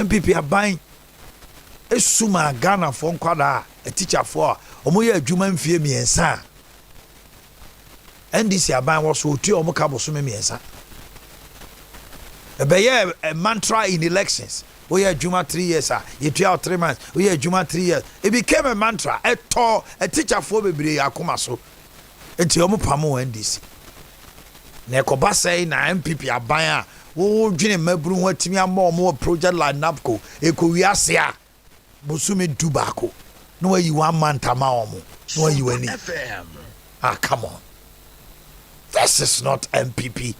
MPP aban esuma Ghana for nkwada a teacher for omoye adwuma mfie miensa NDC aban was so tu omo kabo so miensa ebeye a mantra in elections we had Juma 3 years, you 3 months, we had Juma 3 years. It became a mantra, a teacher for baby Akumaso until Omupamu NDC. Nekoba say na MPP abaya, wo Jim Mebru, what Timia more project like Napco, Ekowiasia, Busumi Dubako. No way you want Mantamaomo, no way you any. Ah, come on. This is not MPP.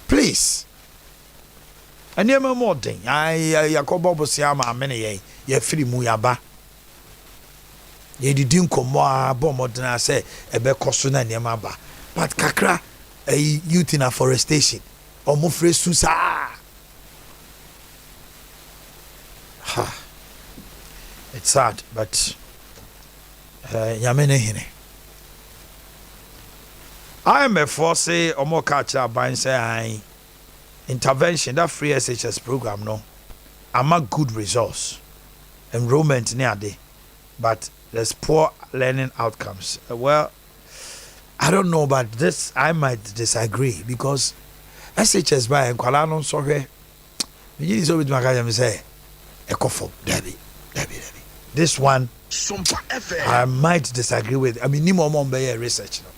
Please. And you're more thing. Yakobo Bosiama, many ye free muyaba. Ye didn't come more bomb than I say, a bear costuna and yamaba. But Kakra, a youth in afforestation, or Mufre Susa. Ha. It's sad, but Yamene. I am a force or more catcher by say intervention that free SHS program no I'm a good resource enrollment near day but there's poor learning outcomes. Well, I don't know about this. I might disagree because SHS by nkwala no so hwe me so with my say ekofo Debbie. This one Sompa FM. I might disagree with. I mean ni mo be research no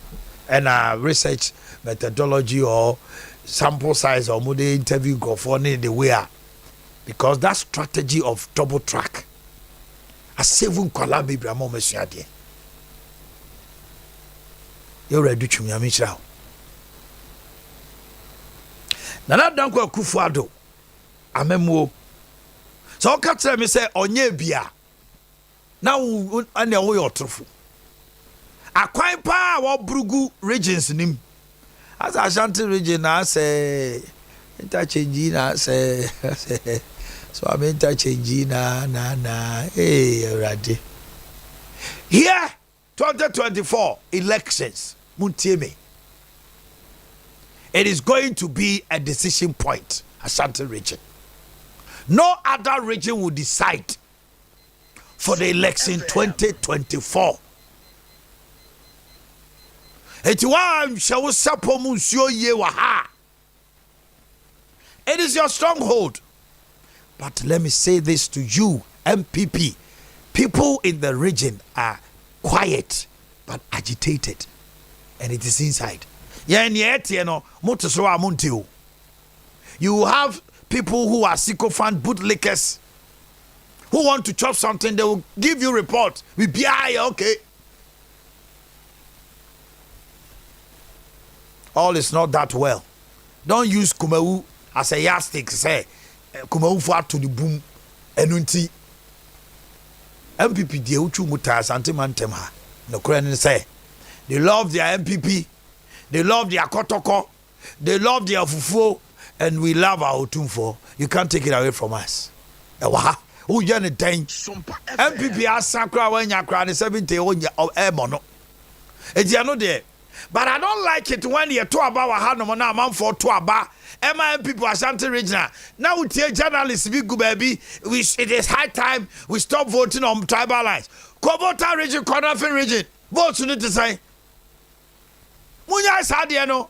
and research methodology or sample size or model interview go for the way because that strategy of double track a seven kwala Ibrahim Mesuade you ready to me amishra Nana Danko Akufo-Addo amemo so ka tell me say onye bia na ane wo yo trofo akwan pa wo brugu regions nim as Ashanti region I say interchange na say so I'm interchange na hey ready here 2024 elections muntieme it is going to be a decision point Ashanti region no other region will decide for the election 2024 it is your stronghold. But let me say this to you, MPP. People in the region are quiet but agitated. And it is inside. You have people who are sycophant bootlickers who want to chop something, they will give you report. We be okay. All is not that well. Don't use Kumawu as a yardstick. Say Kumawu for to the boom. Enunti MPP die uchu muta santiman temha. No Korean say they love their MPP, they love their Kotoko, they love their Fufu, and we love our Otumfo. You can't take it away from us. Who you any thing? MPP as Sakra when you cry 70 on your mono. It's no there. But I don't like it when you're talking about Hanamana, man for Tuaba, MIM people, Ashanti regional. Now we tell journalists, big baby, it is high time we stop voting on tribal lines. Kobota region, Konafin region, votes you need to say. Munya is hard, you know.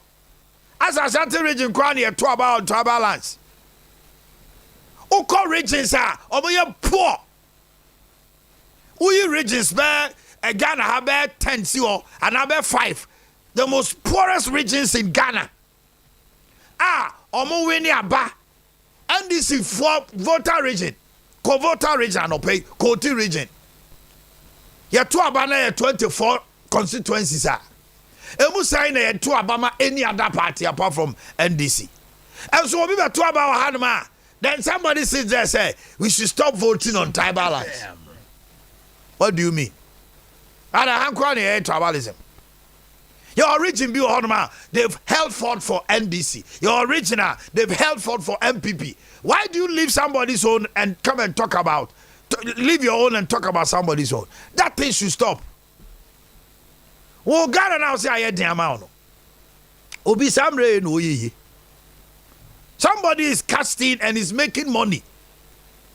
As Ashanti region, Kwani, a Tuaba on tribal lines. Uko regions are, or you're poor. We regions, bear, a Ghana have 10 zero, and I 5. The most poorest regions in Ghana. Omanhene Yaw. NDC for voter region. Co-voter region no pay. Koti region. Ya two abana ya 24 constituencies are. Emu say na ya two abama any other party apart from NDC. And so we be two about Hanma. Then somebody sits there say we should stop voting on tribal lines. What do you mean? Ada hankwa tribalism. Your region be on, they've held forth for NDC. Your regional, they've held forth for MPP. Why do you leave somebody's own and come and talk about, leave your own and talk about somebody's own? That thing should stop. Oh, Ghana now say I had the amount. Obi Samre no ye. Somebody is casting and is making money.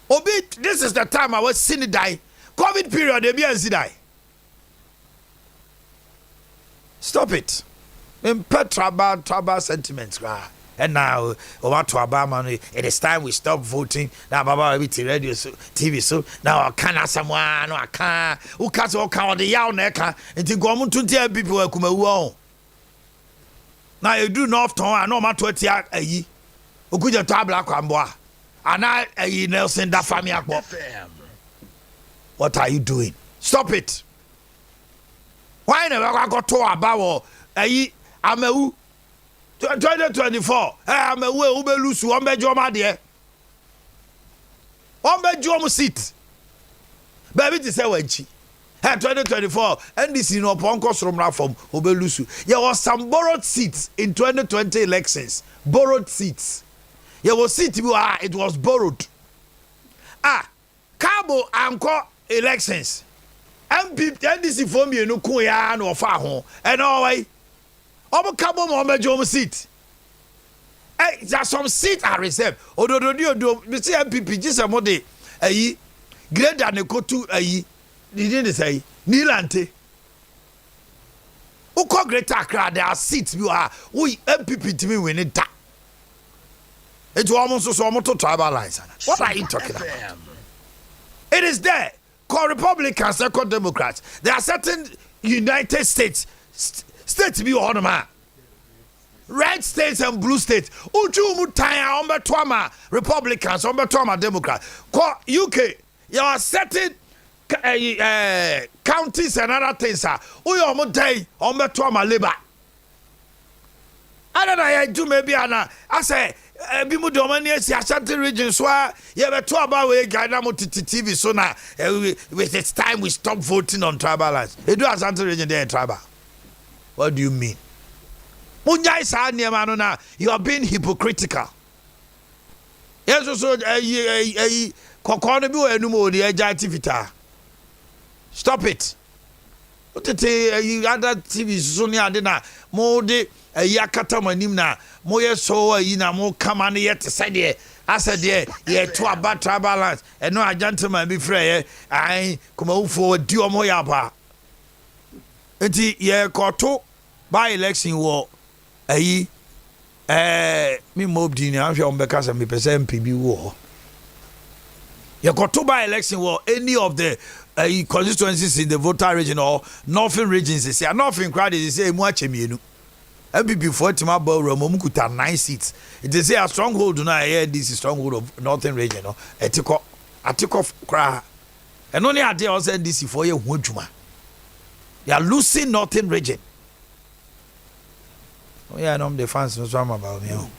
Obi, this is the time I was seeing it die. COVID period, they be and see die. Stop it. Tribal sentiments. And now, over to Obama, it is time we stop voting. Now, Baba will be radio, TV, so now I can't someone, no, I can't. Who can't all count the Yaw necker and to go to tell people who come along. Now, you do not tone, I know my 20 a ye. Who could you tell Black Amboa? And I, a Nelson, that family. What are you doing? Stop it. Why never got to Abawo? I'm a who 2024. I'm a way ube lose one bedroom idea. One bedroom seat. Baby to say wenchi. 2024 and this is no ponkos from Obelusu. There was some borrowed seats in 2020 elections. Borrowed seats. There was seat it was borrowed. Cabo anko elections. NDC for me no kuya no fa ho. And always Omo Cabo Mohammed seat. There's some seats are reserved. Odo me see MPP just a mode greater than a kotu didn't say Nilante. Uko Greater Accra, there are seats you are we MPP to me when it that. It's almost so much tribal lines. What are you talking about? It is there. Called Republicans, they're called Democrats. There are certain United States states be on man. Red states and blue states. Uju mutaya ombe twama Republicans, ombe twama Democrats. Call UK, there are certain counties and other things. Uyo mutai ombe twama Labour. I don't know. I do maybe I say. Bimu de Omanhene si Ashanti region so ye be to about we Ghana mo TV so na with it's time we stop voting on tribal lines. E do Ashanti region there tribal. What do you mean? Munya isa niema no na you are being hypocritical. Yes so kokon bi wo enum o de eja activity. Stop it. Otete other TV so ni ade na mo de yakata manim na moye so yi na mo kama ne yet said I said ye to about tribal lands and no a gentleman be free I come out for di omo ya ba enti ye koto by election wo ayi me mob di ni ahwe on beka say me pese MPB wo ye koto by election wo any of the constituencies in the voter region or northern regions say northern crowd is say mu achemienu MPP for Tima Borough Momukuta 9 seats. It is a stronghold now here. This is stronghold of northern region. No, Atiko Kra. And only Adea also NDC for you Wujuma. You are losing northern region. Oh yeah, no, the fans no swam about me. No,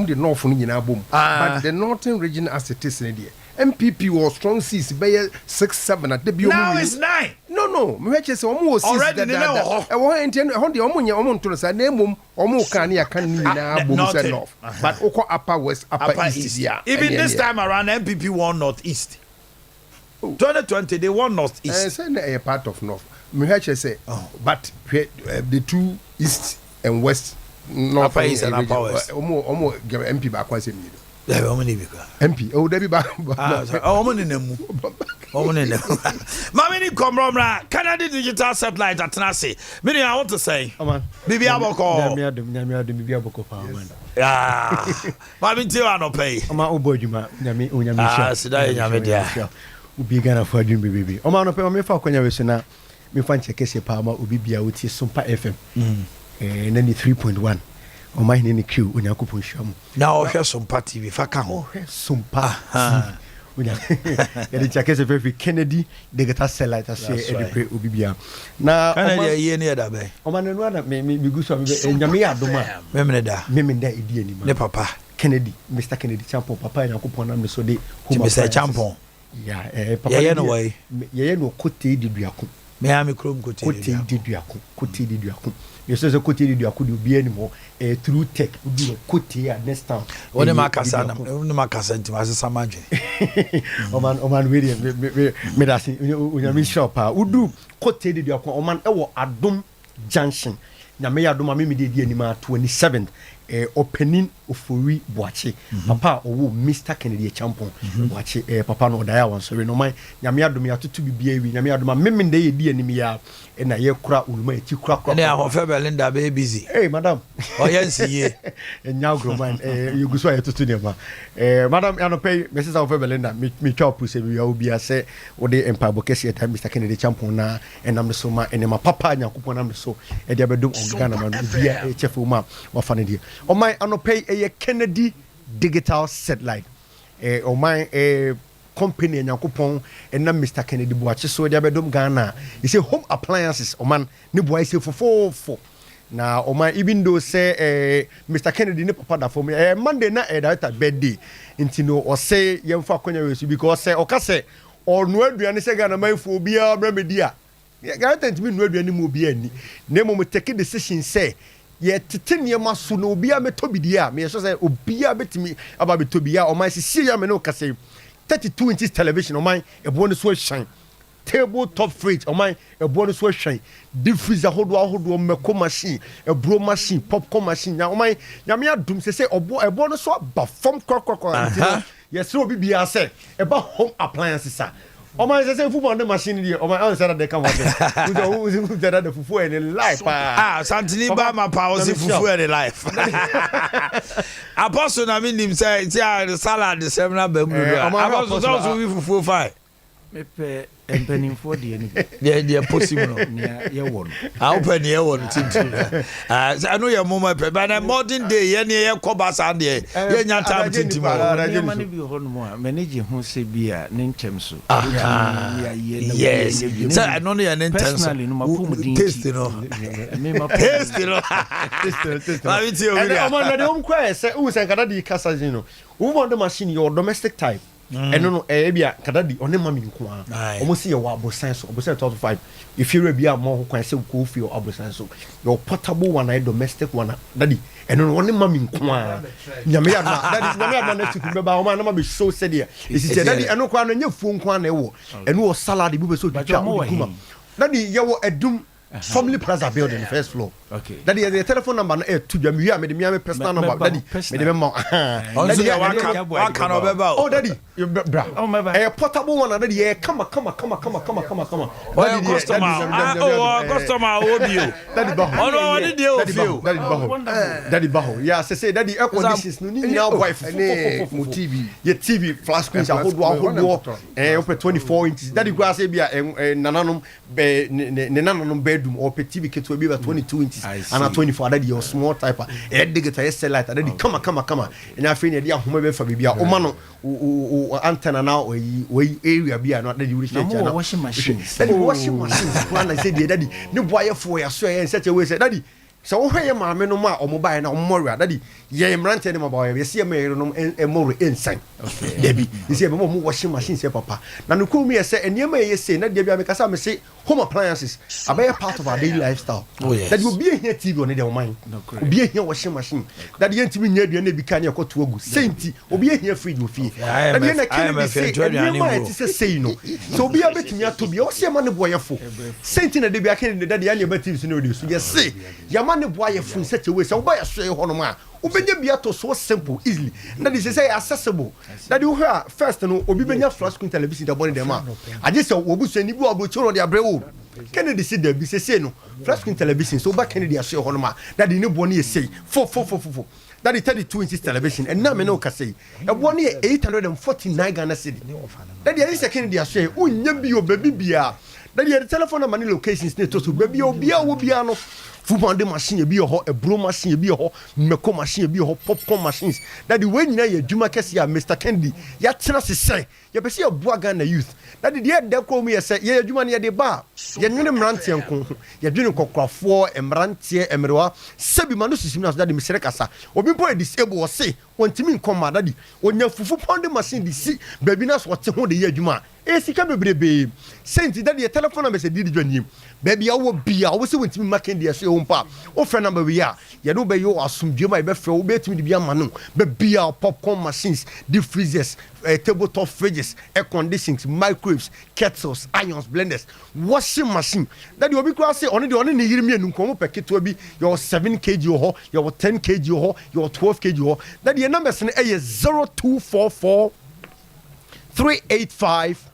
the northern region, but the northern region as it is in there. MPP was strong seats by 6-7 at the now it's 9. No, me say almost already that. I want intend on the omunya to say name omu kan ya kan ni na bom say north. But oko upper west, upper east here. Even this time around MPP won northeast. 2020 they won northeast. Say a part of north. Me say but the two east and west north upper east and upper west. Omo MP ba kwa say me. There are many bigger. MP. Oh, there be back. Oh, many name. Oh, many name. Mammy, come from Canada digital satellite at Nasi. Many, I want to say, Bibi Aboko. Yeah. Mammy, too, I don't pay. Oma Obojuma, Yami, Unyamisha. Sidai Yamidia. Ubi Gana for Jimmy Baby. Oma no pay me for Konya, me find Chekesi Palma, Ubibia, which is Sompa FM. And then 3.1. Omanhene Yaw Onyankopon hwam na o hwe Sompa TV faka ho Sompa unya ya de chakese fefi Kennedy de geta satellite ase edipre obibia na Kennedy ye ne da be Omanhene no na me guso me nyame adoma memne da edi anima ne papa Kennedy Mr Kennedy Champion papa Onyankopon na me so de Mr Champion ya papa ye no way ye no kote di duako me am krom kote di duako you say kote di duako di obi animo through tech do kote ya next time one makasa ntima asesa madwe oman me da sin unyami shop udu kote di duako oman e wo Adom junction nyame ya doma me de di anima 27th opening ofori Boakye papa owo Mr Kennedy Champon Boakye papa no daya wan so no man nyame ya doma ya tutu bibia wi nyame ya doma me de ye di anima ya na ye kura uluma e ti kura ne ahofe Belinda be busy hey madam oyansiye enya groman you go so ya tutu ne ma madam ya no pay Mrs ahofe Belinda me twa puse bi ya obi ase wo de empire bokese time Mr Kennedy Champon na enam so ma enema papa nyakopon nam so e de abedom Ghana man bia e chefu ma wa fa ne die o my anopay a Kennedy digital satellite o my company nyakopon and na Mr Kennedy Boakye so de abedom Ghana you say home appliances o man ne boy say fofofo na o my even though say Mr Kennedy ne papa da for me Monday na director birthday intino o say yemfa kwanya we because say o ka say or no aduane say Ghana man fo bia bra media Ghana timi no aduane mu bia ni na mo take decision say ye tete niema so no obia metobidi me so say obia betimi aba betobia o man sisi ya me no kase 32 inches television o man e bo no so shine table top fridge o man e bo no so shine deep freezer hodo meko machine e bro machine popcorn machine na o man nya me adum say obo e bo no so ba form kokoko yes so bibia say e ba home appliances sa o man say football the machine there o man answer that they come out who that the fufu in life santini ba ma pa o si fufu in life apostle na me nim say salad the seminar ba mu do apostle so fufu fine me pe empanimfo de ni de possible no ye won open ye won tintin I know your mama pe but na modern day ye ne ye koba san de ye nya time tintin ma ne bi ho no mo a manage ho se bi a ne ntem so yes so I know ye ne ntem personally no ma pum din taste no me ma taste no ma bi ti o wi o man na de kwa say u say kada di kasa jin no we want the machine your domestic type no bia kada di one mami nko a o mo se ye wa abosan so abosan 35 if you bia mo kwan se ko fi abosan so your portable one and domestic one daddy no one mami nko a nyame ya na daddy nyame ya na tuku be ba o ma na ma be show said here is daddy eno kwa no nya fu nko a na e wo eno salad bi be so twa kuma daddy ye wo edum family plaza building first floor okay daddy the telephone number na to dwa me me de personal number daddy me de me daddy wa kan obeba oh daddy bra oh my bad portable one daddy come well customer obio daddy baho oh no dey ofio daddy baho yeah say daddy air conditions no ni na wife mo TV your TV flash screen hold 24 inches daddy go say bia nananom be nananom bedroom or TV keto be 22 inches and 24 daddy your small type digital satellite daddy come and I feel dia homa be fa bibia o ma no antenna now we area bia no daddy we share na washing machine plan I say daddy ne boy for ya so in such a way say daddy so wo hwe ma me no ma o mobile na o mmorua daddy ye mrante ne mobile ye se me no emoro ensan okay debi you see mo washing machine say papa na no ko mi say enema ye say na debi amekasa me say home appliances abaya part of our daily lifestyle daddy obi ehia TV on the man obi ehia washing machine daddy yentimi nya aduane bi ka ne ekoto ogu senti obi ehia fridge ofie daddy na Kennedy say enema ye say say no so obi abetimi atobi o se ma ne boyefo senti na debi akene daddy ya ne ba TV so no dey so ye say ya ne boy fun such a way so boy so ho no ma obenya bia to so simple easily that is say accessible that you hear first no obi benya flat screen television da boni dem a aje say obusu ani bi obo choro de abrewo Kennedy see there be say no flat screen television so back Kennedy so ho no ma that the ne boni say fo that is 32 inches television and now me no ka say e boni 849 Ghana cedi that is Kennedy so unya bi o baby bia that the telephone number locations ne to so baby obia wo bia no football machine bi ho, a bro machine bi ho, meko machine bi ho, popcorn machines. That the way you juma kesi ya Mr Kennedy ya tena se say ya pesi ya Boakye na youth. That the dia de ko me say ya juma ne de ba ya nwene mrantie nko ya dwene kokrafo emrantie emerewa sebi manu sisim na that the misere kasa obi po disable o say wontimi nkoma that the onya fufu pound machine di si baby na so te ho de ya juma sika bebrebe senti that the telephone number say di dwanim baby I will be I was with me making the say home pa o friend number we are you know be you assume my be frɛ bet me be amano be popcorn machines deep freezers tabletop fridges air conditionings microwaves kettles irons blenders washing machine that you be cross say only the only ni yiri me enu nkomo paketo bi your 7 kg ho your 10 kg ho your 12 kg ho that the numbers na 0244 385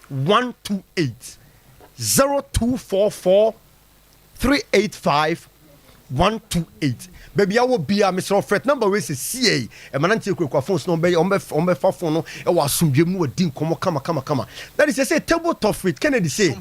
128 0244 385 128 baby I will be a Mr. Fred number we say CA e manante kwa phones no be on be fa phone no e wa asomdwem no wadin komo kama that is say tabletop fridge Kennedy say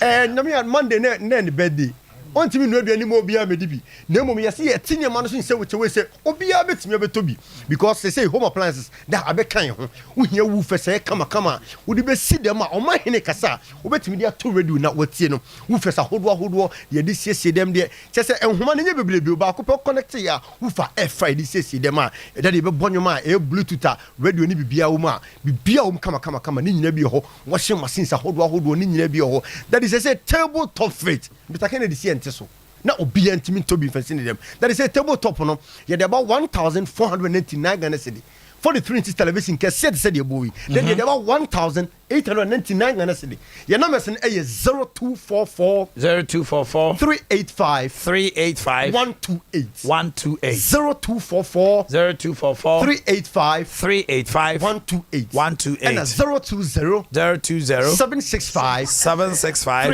na me Monday na birthday on timi no aduani mo bia medibi na mom yesi ye tinye ma no so nse we say obia betimi abetobi because they say home appliances that abekan ho wo hia wu fese kama wo de be si dem a Omanhene kasa wo betimi dia to radio na watie no wu fese hodo ye de siesie dem de chese enhoma ne nya beblebe ba ko connect ya wu fa airfry de siesie dem a da de be bonwoma e bluetooth a radio ni bibia wo ma bibia wo kama ni nyina bi ho washing machines hodo ni nyina bi ho that is say tabletop fridge Mr. Kennedy see so na obi antimi to be fancy them that is a tabletop no ye dey about 1499 Ghana cedi 43 inch television cassette said your boy then ye dey about 1899 Ghana cedi your number is 0244 385 128 0244 385 128 and 020 765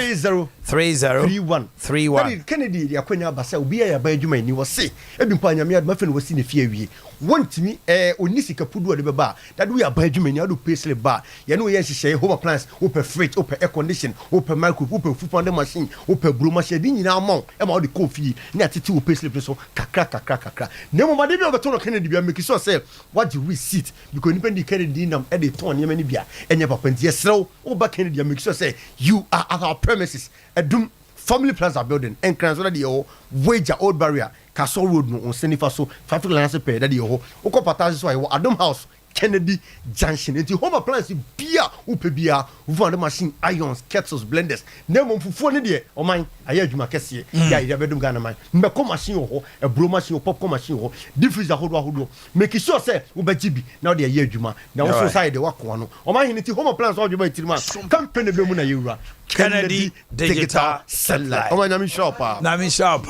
3031 Kennedy ya kwenya basa obi ya ba adwuma ni wo se ebi mpa nyame aduma fe no wasi ne fie awie wontimi onisi kapudu de beba that we ya ba adwuma ni ado pesle ba ye no ye hihye home appliance open fridge open air condition open microwave open food pounder machine open brew machine di nyina amon e ma odi coffee ni atete wo pesle so kakra na mo made bi obeto no Kennedy bia make sure say what the receipt because independent Kennedy nam e de ton nyama ni bia enye papa ntie serew o ba Kennedy make sure say you are at our premises edum family plaza building and Cransona the wager old barrier Castle Road no on Senifa so 5 lines pay that the oko patas so Adom House Kennedy Junction into home appliance beer upe beer uva machine irons kettles blenders nemo fufu ne de o man aye adwuma kese ya ide bedum Ghana man mbeko machine ho e bro machine popcorn machine ho deep freezer hodo make sure say ubajibi na de aye adwuma na wo so side wako no Omanhene ti home appliance adwuma itirima campaign be mu na yewura Kennedy Digital Satellite Omanhene shop na mi shop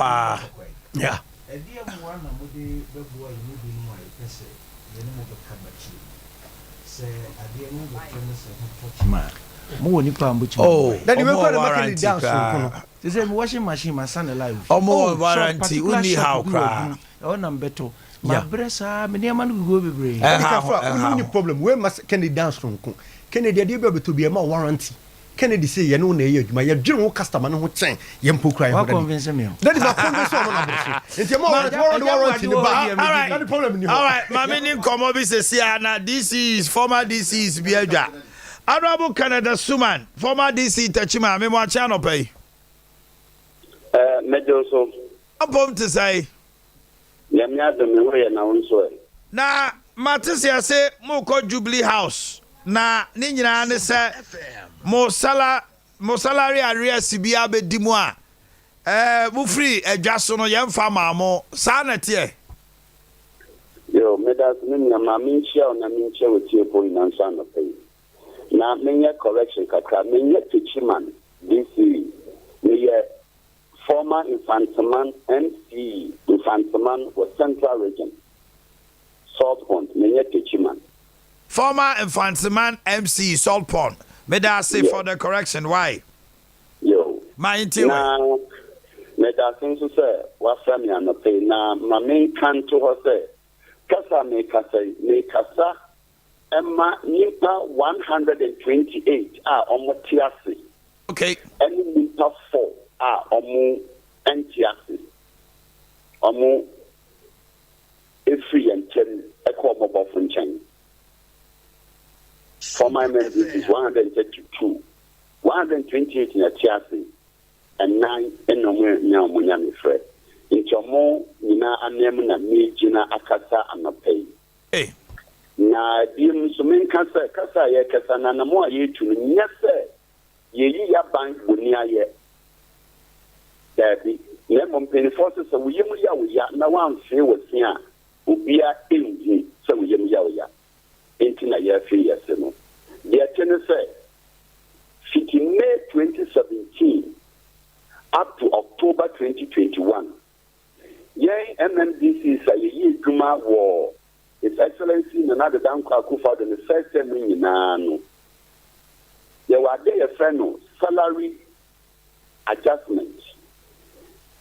yeah Adea mo na mo de beboa yi bi mu ayi pese ye no mo be kabachi se Adea mo be promise ma mo woni pa mbuchi that we go to make it down so they say washing machine my son alive warranty uni how cry na mbeto ma bresa me ne ma no go bebre no problem we must Kennedy down so Kennedy dey be to be ma warranty Kennedy say you know na ye adwuma ye dwene wo customer no ho chen ye mpokura ye convince me that is a convince one na bro enti ma warranty ni ba all right all right mama ni komo bi se sia na this is former DC is bi adwa Honorable Canada Suman former DC Tachima me mo acha no pay mejo so abom to say ya mi adom me we na wonso na matisia say mo ko Jubilee House na ni nyina ne se mo salary arrears bi abedi mu a mo free adwa so no ye mfa maamo sa na tie yo medas na ma mi nchia na mi nchia wetie po ina nsa no pay na menye correction kakra menye techiman this me former infantsman MC infantsman was Central Region South Pond menye techiman former infantsman MC South Pond me da say for the correction why yo my inti na me da so say wa fami an pay na ma men kan to ho say kasa Emma Nipa 128 omotiasi. Okay. Any Nipa 4 omu entiasi. Omu free and 10 equal mobile phone chain. For my men, this is 132. 128 in a tiasi and 9 in no more now Munyami Fred. In Chomo, Nina Anemuna, Mijina Akasa and a pay. Hey. Na dim so men kasa ye kasa na mo aye tu nyese ye yi ya bank boni aye Daddy, Lemon Penny Forces, so we ya, no one say was here, who be a in, so we ya, into a year 3 years. The attorney said, 15 May 2017 up to October 2021. Yay, MMDC say ye Juma war. His Excellency Nana Dankwa Akufo-Addo in the first time in Nano. There were there a friend salary adjustment.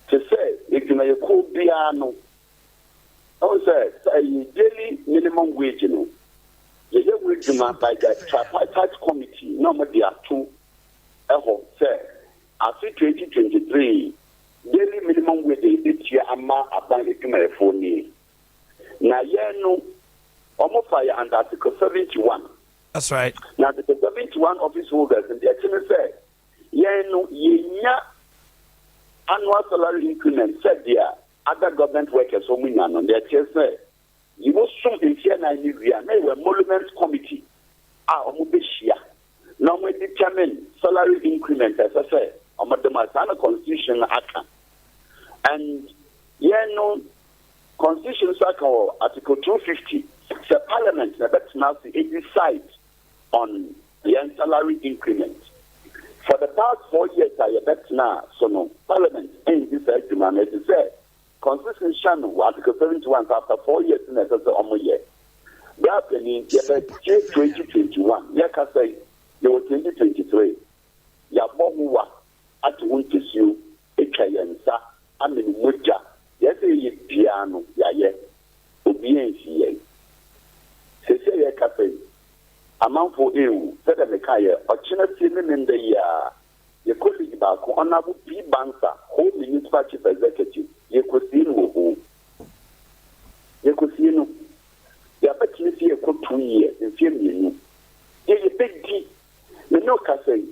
To say if you may call piano. I say daily minimum wage, you know. The wage by the tripartite committee, normally are two. Say, after 2023, daily minimum wage this year, I'm applying it to my phone. Now, no, almost fire under Article 71. That's right. Now, the 71 office holders, and the attorney said, no, annual salary increment said there, other government workers, so many on their chest said, you must soon in here, Nigeria, they were Monument Committee, Mubishia. Now, we determine salary increment, as I said, on the Masana Constitution Act. And, no, Constitution Article 250, the Parliament that's now decide on the salary increment. For the past 4 years, I bet now, so no, Parliament in this agreement, as you said, Constitution Article 71 after 4 years in the year. That means 2021, like say, you were 2023, Yabomuwa at Wintesu, Ekayansa, I mean, Muja. Yes, piano, yeah, obedience. Say, cafe. Amount for you, said the Mekaya, or China Simon in the year. You could be back on Abu P. Bansa, whole municipal chief executive. You could see no. You could see no. You have actually see a good 2 years in film. You big D. You know, Cafe,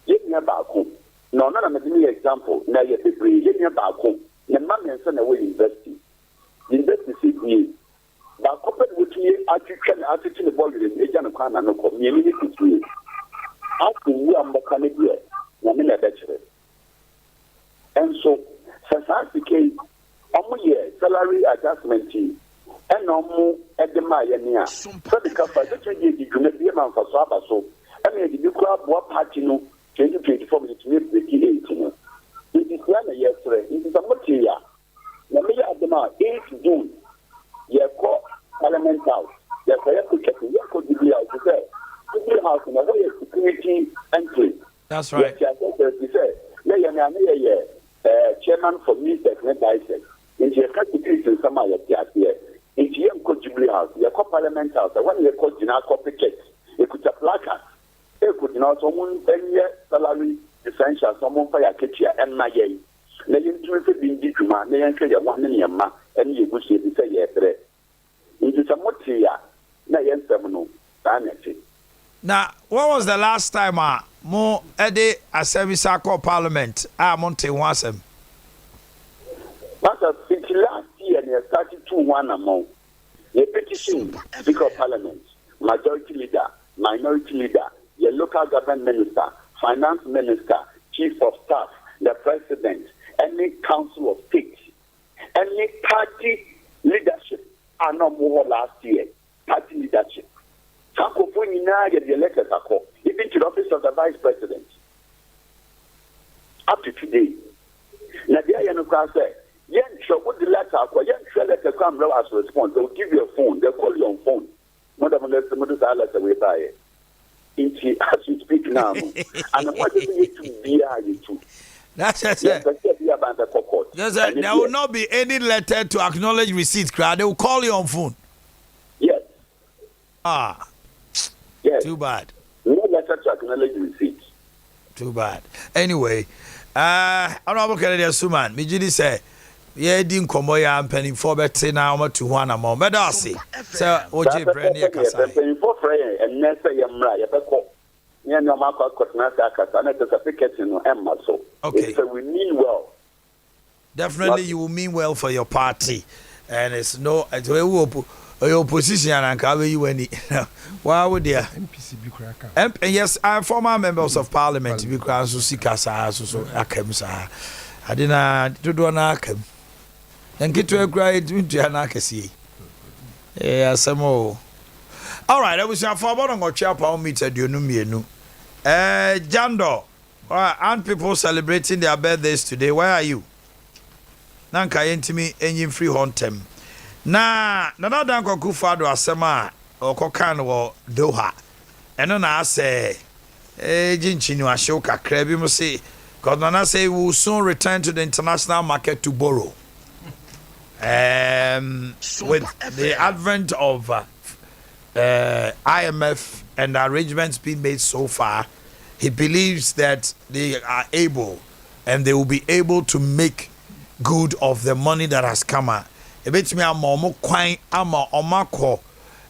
give me a back home. No, not a many example. Now you give me a back home. The man and son away investing. Invest the years. But coupled with me, I can attitude the body in the Jan Kwana no community to you. After you are more Canadian, Yamina Bachelor. And so, since I became year salary adjustment team, and no more at the Mayania. So because by the 20 years, you can be a man for Saba so. I mean, the crowd what party no 2024 minutes to make the 18. It is not a yesterday. It is a material. The mayor of the month, 8 June, you call Parliament House. You have to check the Yako Jubilee House. You say, Jubilee House in a way of security entry. That's right. You say, chairman for me, Secretary Bicep. In your category in some of the here. In your Jubilee House, you call Parliament House. The one you call Gina Copycat. You could have placard. You could not someone 10 year salary. Essential, someone for your kitchen and my yay. Let him to be in Dikuma, they enter your 1 million ma, and you would say, yes, it is a motia, Nayan Seminole, Danity. Now, what was the last time more Adea Akye Parliament? Monte Wasem. But a city last year, they started 2-1 among a petition, Speaker of Parliament, Majority Leader, Minority Leader, your local government minister. Finance Minister, Chief of Staff, the President, any Council of State, any party leadership are no more last year. Party leadership. Get the elected even to the office of the Vice President. Up to today. Nadia Yanuka said, Yen shall put the letter, Yen shall let the camera as a response. They'll give you a phone, they'll call you on phone. Madam, let's letter away by it. As you speak now, and what do you need to be you too? That's it. Yes, there will not be any letter to acknowledge receipt. They will call you on phone. Yes. Yes. Too bad. No letter to acknowledge receipt. Too bad. Anyway, Honorable Canadian Suman, Mijidi say, yeah, didn't come away and penny for better now to 1 amount. But I'll see. So, OJ Brenny Kasai. Penny for Frey and Nessa Yamra, yeah, no matter what Emma so. Okay. So we mean well. Definitely, you will mean well for your party, and it's no your position and cover you any. Why would there? Yes, I'm former members of Parliament. Because Sikasa so Akemsa. adina dodo na akam enketo akura etuntua na akasi asemo. All right, I was for about on chapa meter duonu mienu. Jando, aren't people celebrating their birthdays today? Where are you? Nanka yentimi enyim free hontem. Na nada nko kufado asema okokan wo Doha. Eno na ase jinchi ni ahye kakra bi mo say because Nana say we will soon return to the international market to borrow. With the advent of IMF and the arrangements being made so far, he believes that they are able and they will be able to make good of the money that has come out. Ebetimi ama kwan ama omako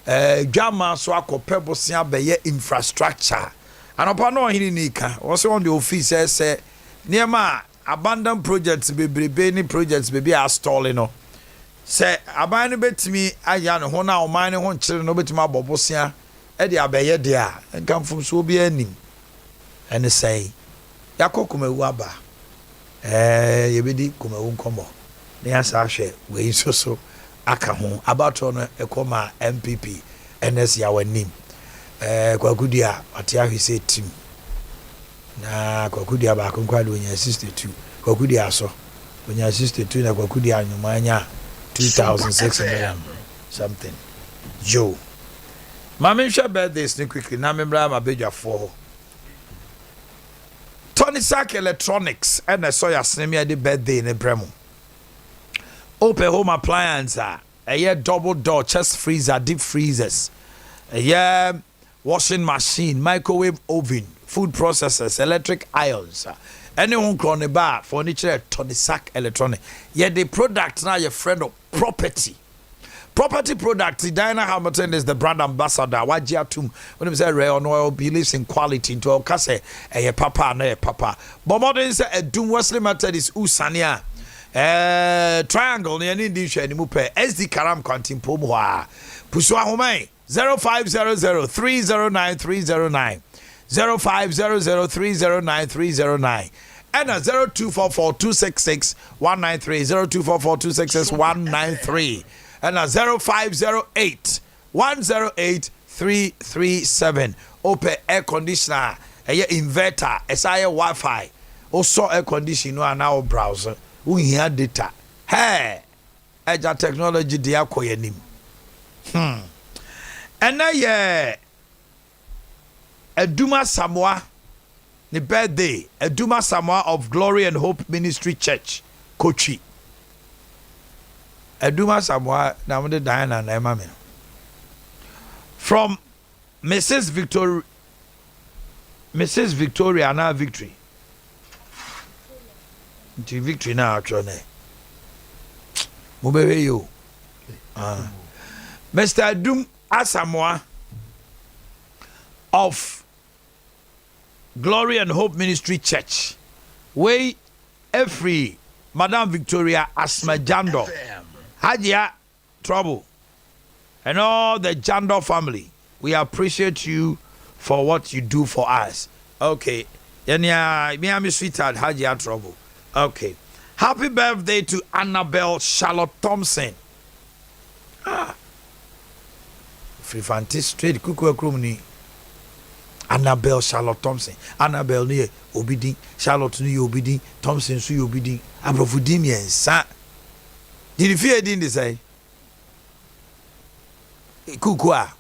dwama so akopɛ bosia bɛyɛ infrastructure. Anopa no hini nika. Also on the office say niema abandoned projects bebrebe ni projects bebi are stalling no. Say aban no betimi aya no ho na oman ne ho nkyere no betimi abobosia e de abeye de a nkamfom so obi anim ene say yakokumawu aba yebedi kumawu nkomo ne asa hwe we so aka ho about no ekoma MPP NS ya wanim kwakudia ate ahwe say team na kwakudia ba konkwado onya 62 kwakudia so onya 62 na kwakudia anyumanya 2,600 something. Joe. Mami share birthdays ni quickly. Na membra ma beja for. Tony Sack Electronics and I saw ya snemi the birthday in Bremo. Open home appliance a year double door chest freezer, deep freezers. A year washing machine, microwave oven, food processors, electric irons. Anyone call the bar furniture Tony Sack Electronic. Yeah, the product now your friend of property product. Diana Hamilton is the brand ambassador. Wajia tum when we say rare oil believes in quality into our case a papa na papa. But modern say a doom was limited is usania triangle near English and mupe SD karam quantum pomwa puswa home 0500 309 309 0500 309 309 and 0244 266 193 0244 266 193 and 0508 108 337. Open air conditioner, a inverter, SIA Wi-Fi, also air conditioner and our browser. We hear data. Hey, Agile technology, the Akoyanim. And now, yeah, Eduma Samoa, the birthday, Eduma Samoa of Glory and Hope Ministry Church, Kochi. Eduma Samoa, now the Diana and Emma. From Mrs. Victoria, now Victory. Victory now, Johnny. Mubebe you. Mr. Edum Asamoah of Glory and Hope Ministry Church. We every Madam Victoria Asma Jando. Hadia Trouble. And all the Jando family. We appreciate you for what you do for us. Okay. Yenya Miami sweetheart Hadia Trouble. Okay. Happy birthday to Annabelle Charlotte Thompson. Free fantasy straight kuku akrumni. Annabelle Charlotte Thompson. Annabelle ni obidi, Charlotte ni obidi, Thompson su obidi. Abrofudi mi ensa. Did you fear din say? Kuku a.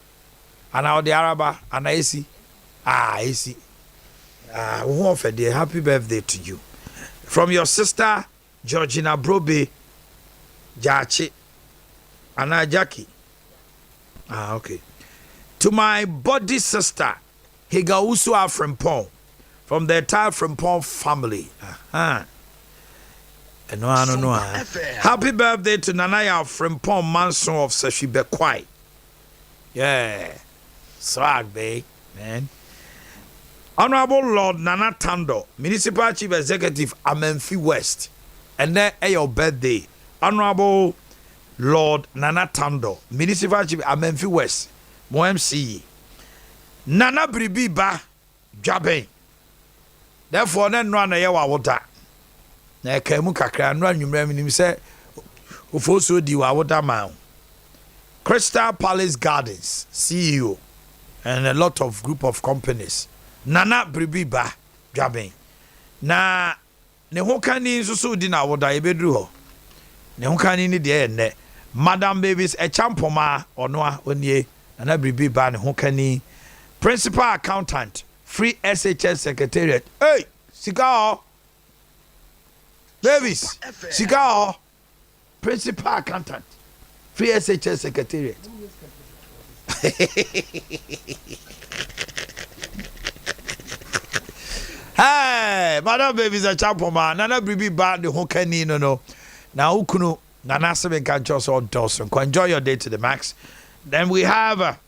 Ana odi araba, ana esi. Esi. Who offered a happy birthday to you. From your sister Georgina Brobe Jachi Anna Jackie. Okay. To my body sister Higausu Frimpong from the entire Frimpong family. No. Happy birthday to Nanaya Frimpong Manson of Seshibekwai. Yeah. Swag, babe, man. Honorable Lord Nana Tando, Municipal Chief Executive Amenfi West, and then your birthday. Honorable Lord Nana Tando, Municipal Chief Amenfi West, MOMC. Nana Bribi Ba Jabe. Therefore, then run a yawa water. na ka mu kakra no anwumra minim sɛ ofoso di wa woda man Crystal Palace Gardens CEO and a lot of group of companies Nana Bribiba Dwaben na ne ho kani nso so di na woda ebedru ho ne ho kani ni de enne Madam Babies Echampoma Onoa Onie Nana Bribiba ne ho kani Principal Accountant Free SHS Secretariat hey sika Babies sika Principal Accountant Free SHS Secretariat Hey, Madam Babies a champoma, Nana Bribi Band, the Hokani, no. Now, Ukunu, Nana Seven Canchos or Dawson. Enjoy your day to the max. Then we have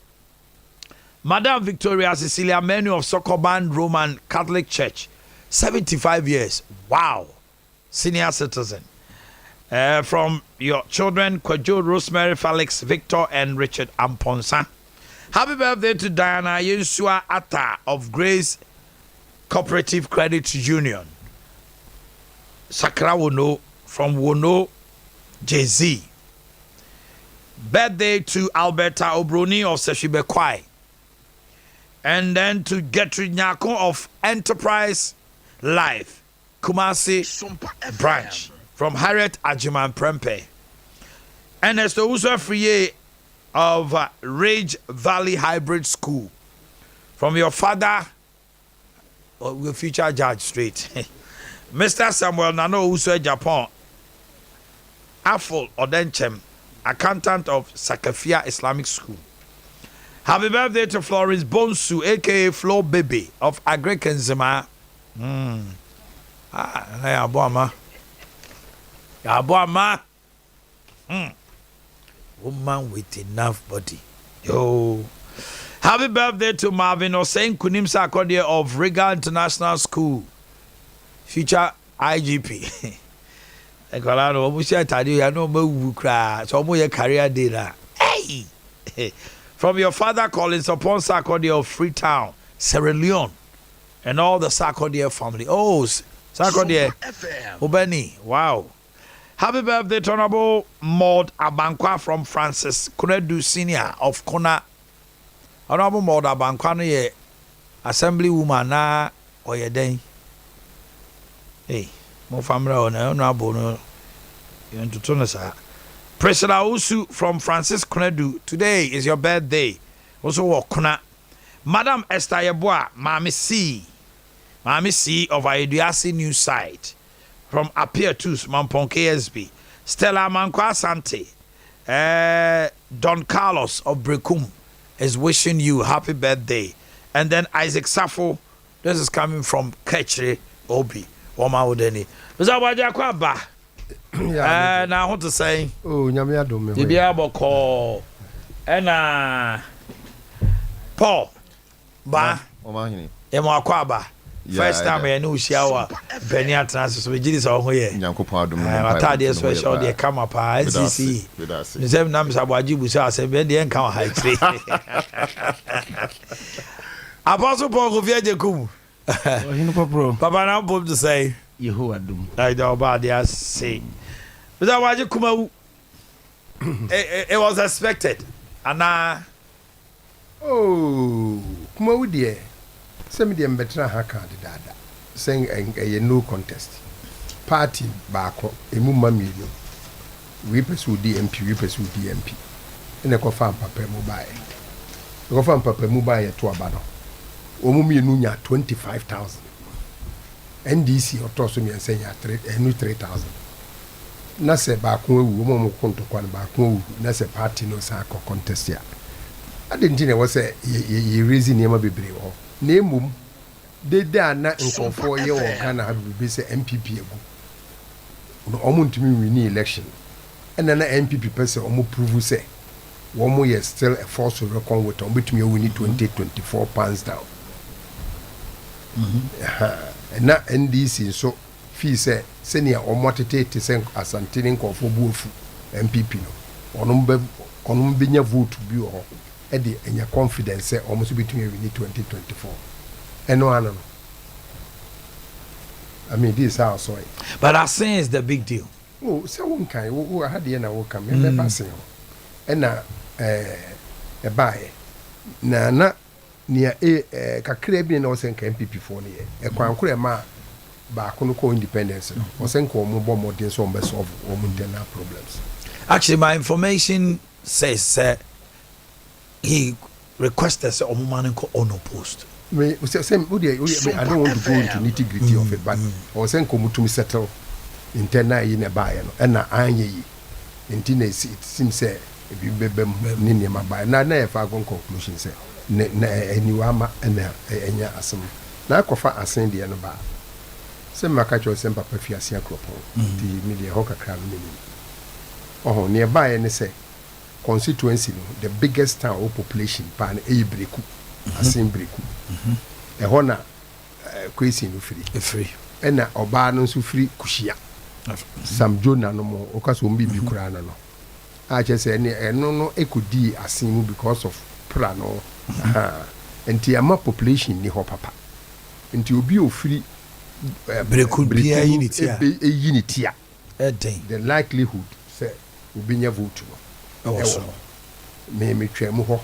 Madam Victoria Cecilia Menu of Sokoban Roman Catholic Church, 75 years. Wow, senior citizen. From your children, Kwajo, Rosemary, Felix, Victor, and Richard Amponsa. Happy birthday to Diana Yensua Atta of Grace Cooperative Credit Union. Sakra Wono from Wono JZ. Birthday to Alberta Obroni of Seshibekwai. And then to Gertrude Nyako of Enterprise Life, Kumasi Sompa branch. From Harriet Ajiman Prempe. Ernest Owusu Friye of Rage Valley Hybrid School. From your father, your future judge straight. Mr. Samuel Nano Owusu Japan. Afol Odenchem, accountant of Sakafia Islamic School. Happy birthday to Florence Bonsu, aka Flo Baby of Agrikenzima. Aboma. Aboma. Woman with enough body. Yo. Happy birthday to Marvin Hossein Kunim Sarkodie of Riga International School. Future IGP. Ekolano, omusia tadi ya no mawu kra. So omo ye career day na. Hey. From your father Collins upon Sarkodie of Freetown, Sierra Leone, and all the Sarkodie family. Oh, Sarkodie. Obeni. Wow. Happy birthday to Honorable Maud Abankwa from Francis Kunedu Senior of Kona. Honorable Maud Abankwa no ye assembly woman na oyeden. Hey, mo family ona honorable no yento to no sa. Priscilla Usu from Francis Kunedu. Today is your birthday. Also walk Kona. Madam Esther Yeboah, Mami C of Ayeduasi News Site. From Appear Tus, Mampon KSB. Stella Mankwa Sante. Don Carlos of Brekum is wishing you happy birthday. And then Isaac Safo, this is coming from Ketchere Obi. Woma Udeni. Mr. Wajakwaba. Now I want to say, oh, Nyamia Dome. Tibiabo call. And Paul Ba Omanhene Yaw. First time I knew shower Benny Atnas so we did so here. Nyankopon adom Atade special dey come up NCC. The same name Sabaji Busa say be dey encounter high tree. Apostle Paul go via Jekum. Papa now pop to say Yehovah dum. I don't about there say. But that was Kuma it was expected. And oh, kuma wudie. Semi dem betra ha card dada. Saying a no contest. Party baako emu mamienu. We pursue DMP, we pursue DMP. And a confirm papa mobile. The confirm papa mobile to abano. Omu mienu nya 25,000. NDC or toss me and say ya 3,000. Na se baako ewu omo konto kwa baako ewu na se party no sa contest ya. I didn't know what say ye raising niema bebre ho. Nemum de da na nkonfo ye wo Ghana ha be say MPP egu. No omo ntimi win election. And na MPP person omo prove say womo ye still a force to reckon with omo betumi win 2024 pounds down. And na NDC so fee say senior omo tete say asantini nkonfo buofu MPP no. Onom benya vote bi ho. Edi enya confidence say almost between we need 2024 eno ano I mean, this is how I saw it. But I saying is the big deal. Oh, so one kind, who had the end of come, and passing. And now, a buy. Na near a Caribbean or send MPP for near a quancre ma back on independence or send more more than some best of internal problems. Actually, my information says he requested a Omanhene on post. I don't want to go into nitty gritty of it, but or send come to me settle internal in a buy and I in teenage it seems if you be nini my buy. Now, if I go conclusion say. Anywama and enya asem na akofa asen de no ba se maka cho sem papa fi ase akropo di media ho kakra no menim oh nearby ne say constituency no the biggest town or population pa na breku asen breku e ho na kwesi no free e na oba no so free kushia sam jona no mo okaso mbibi kura na no a che say ne no ekodi asen mu because of plan no enti ama population ni ho papa enti obi ofiri breku bia unitia den the likelihood say obi nya vote no so me twem ho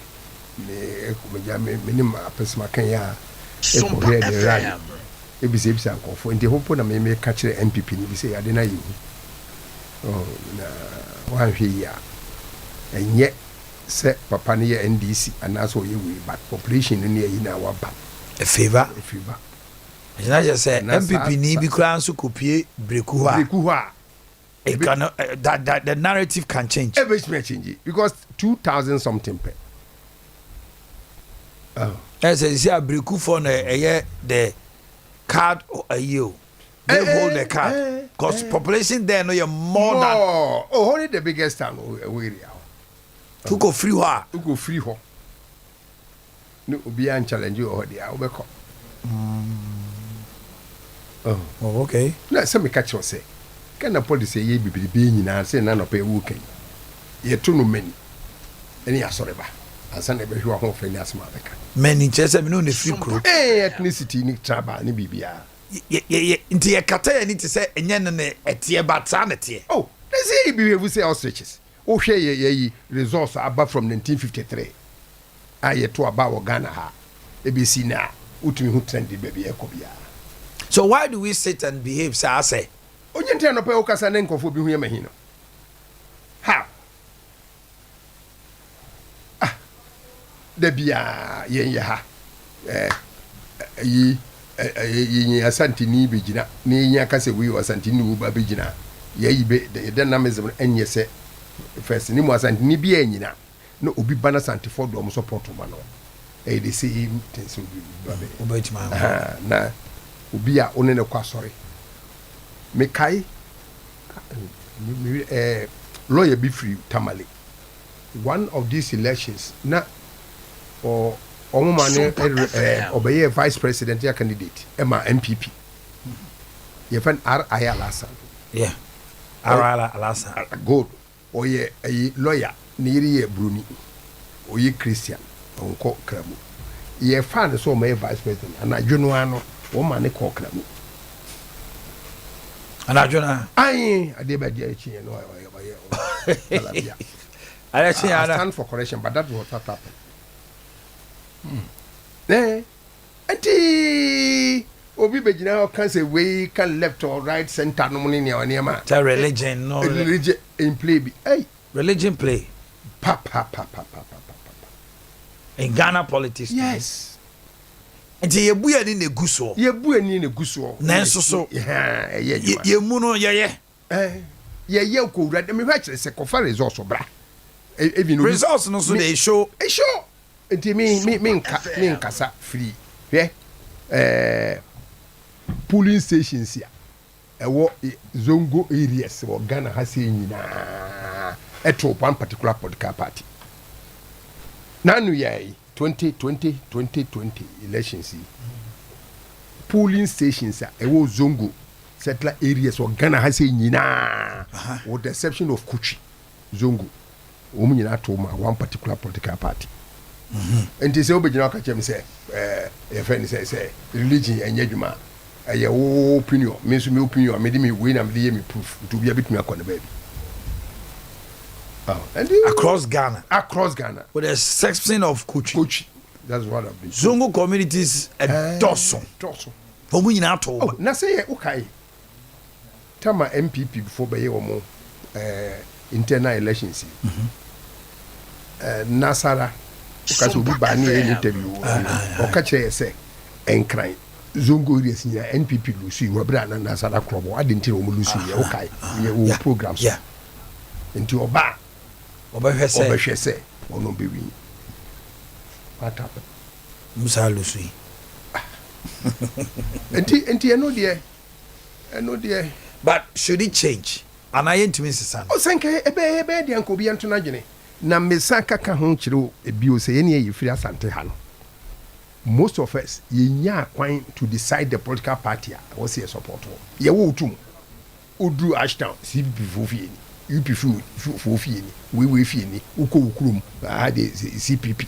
me ni ma pesma kan ya Sompa FM. ebise ebisa nkofo enti hopo na me ka kire MPP ni bi say ade na yi oh na wa hwe ya enye se papa ne ye NDC anaso ye we but population ne ye na wa ba a favor ina je say MPP ni bi kura nso kopie breku ha it can that the narrative can change everything change because 2000 something per as I say breku for na the card you they hold the card because population there no you more than only the biggest town we area to go free ho go free ho no obi an challenge you or there obeko oh okay na say me catch you say kana policy ye bibiri be nyina say na no pe wu kan ye to no mani eni asore ba ansa na be hwa ho fe ni asma beka many chese me no ne free kro ethnicity ni tribal ni bibia ye nti ye kata ye ni te say enye ne etie bata na tie oh they say be we say ostriches o hwe ye resource aba from 1953 aye to aba wo Ghana ha e be si na utumi hu trend be be ekobia. So why do we sit and behave say onye ntia no pe o kasa ne nkofo bi hu ye mahino ha da bia ye ha yi asantini begina ni nya kase wi asantini wo ba begina ye be de na mezem enye se first ni mo asantini bi enyina no obi bana santifo do mo support ma no dey say things will be obetima na obi a one ne kwa sorry me kai lawyer be free tamale one of these elections na or Omanhene obeye vice president ya candidate ema MPP ye fan R.I.Alasan yeah R.I.Alasan good oye a lawyer niri ye Bruni oye Christian onko kramu ye fan so my vice president ana dwonu ano Omanhene ko kramu ana dwona ai ade ba dia chi no oye I stand for correction but that was what happened. Enti obi begina o kan say we can left or right center no money near niama religion no religion in play be hey religion play pa in Ghana politics yes enti ye buya ni ne guso nanso so ye mu no ye ko wura me hwa kire se ko fa resource bra even results no so they show enti me nkasa free polling stations ya ewo zongo areas wo Ghana ha se nyina eto one particular political party nanu yai 2020 elections polling stations ya ewo zongo settler areas wo Ghana ha se nyina with the exception of Kuchi zongo wo nyina to ma one particular political party. Enti se obegina ka chem se e friend say religion enye dwuma ɛyɛ opinion me nso me opinion me de me wei na me de yɛ me proof to be a bit me akɔ ne baabi and across Ghana with a exception of Kochi. That's what I've been Zongo communities and Dosso for we not to na say okay tama MPP before be omo internal elections Nasara because we ba ni interview o ka kire say enkran Zongo areas ni NPP lusu we bra na Nasara krobo adinti o lusu ye okay ye programs nti oba obehwe say ono be win what happened Musa lusu enti eno de but should it change and I ain't miss son o sanke ebe de anko bi anto na dwene na mesa kaka ho kire ebio se ye ne ye firi asante ha no most of us ye nya kwan to decide the political party what say support ye wo tum odru ashtown CPP fofie ni UP fofie ni we fie ni uko ukrum de CPP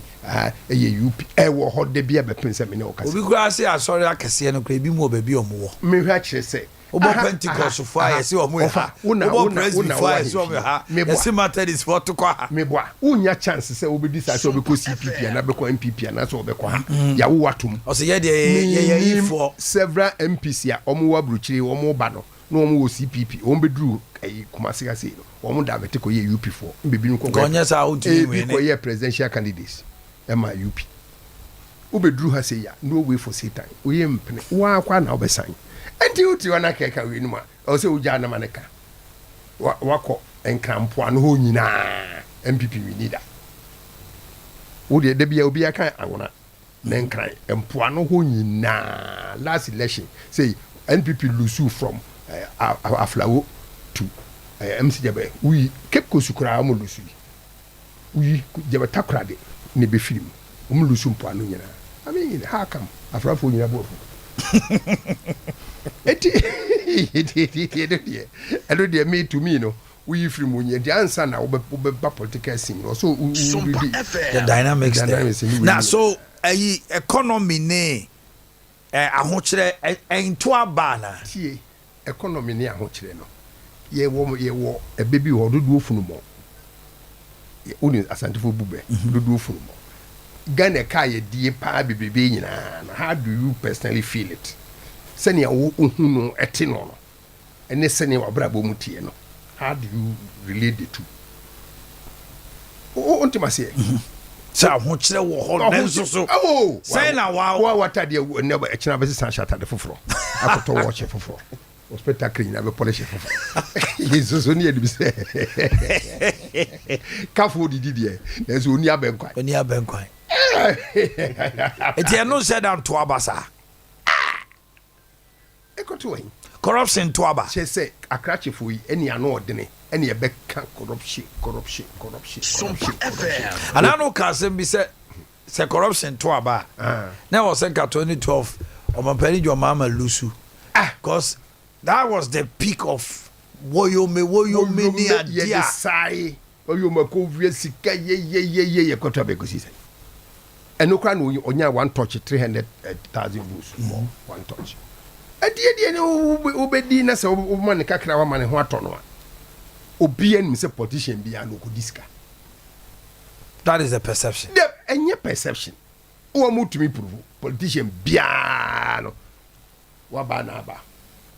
eye UP wo ho de bia be pense me ne o kase obi kura say asori akese no kura bi mu obabi omo me hwa kire say obo Pentecost fo aye say omo ha obo president fo aye say omo ha ese Methodist fo to kwa ha me boa unya chance say obedi say obeko CPP na beko MPP na so obeko ha ya wo watum o say ye for several MPs ya omo wa bruchiri omo ba no na omo wo CPP omo bedru kumasi ase no omo da bete ko ye UP for mbebi no ko gonya sa uti we ko ye presidential candidates ema UP obedru ha say ya no way for satan oye mpene wa kwa na obesan enti uti wana keka we numa o se uja na maneka wako enkrampo ano ho nyina MPP we need that wo de bia obi aka awona na enkran empo ano ho nyina last election say NPP lose from Aflawo to MC Jabe we keep kosukura am lose we Jabe takrade ne be film lose mpo ano nyina I mean how come Afrafo nyina bo eti me to me no we free money the answer na we political scene so the dynamics now so economy ne ahokyere ento aba na tie economy ne ahokyere no ye wo ebebi ho dodo funu mo uni asantefo bube dodo funu mo Ghana ka ye die pa bebebe nyina how do you personally feel it senia wo ohunu ete no ene senia wabra bo mutie no how do you relate the two ontima se sa ho kire wo ho nenso so say na wa watade ne ba ekina be san shata de foforo akoto wo che foforo hospital clean na be polish foforo yeso ni edi se kafo didi na so oni abenkwan eti eno said am to abasa ekoto corruption to aba she say akrachefo yi eni ano odene eni ebeka corruption Sompa FM and I know kasem bi say corruption to aba na was in 2012 omampani jo mama lusu because that was the peak of woyome ni Adea sai woyome ko vie sika ye ekoto abekosi sai enokra no onya one touch 300,000 bulls more one touch adie ne obedi na se o man kakra wa man ho atono a obi anim se politician bia no ko diska that is the perception enye perception o mutumi prove politician bia no wa ba na ba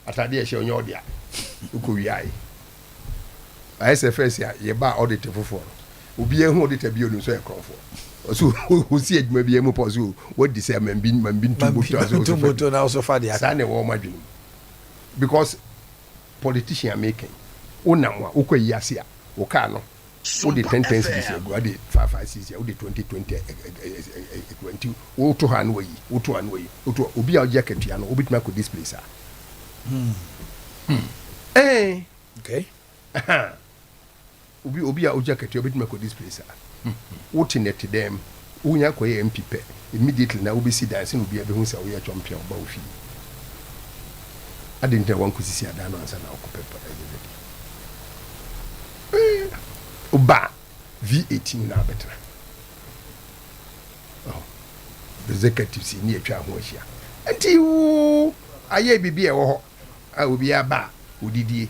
atade e hye onye odia uko wiai ISFS ya ye ba audit foforo obi ehu auditor bia no so e krofo so who see adwuma bia mu pause what this man bin tumboto na also fa dia sane wo madwunu because politician making onamwa ukoyi ase a wo ka no wo de 10 this year go de 5 year wo de 20 wo to ha no yi wo to an yi wo to obi a oje akatua no obituma ko display sa okay obi a oje akatua obituma ko display sa what in it them unya ko ye MPP immediately na obi si dance no bi abehu sa wo ye champion ba ofi adinta wan ko sisi ada no ansa na okopepa oba V18 na betra executives ni atwa ho ahia anti aye bibi e wo ho a obi aba odidie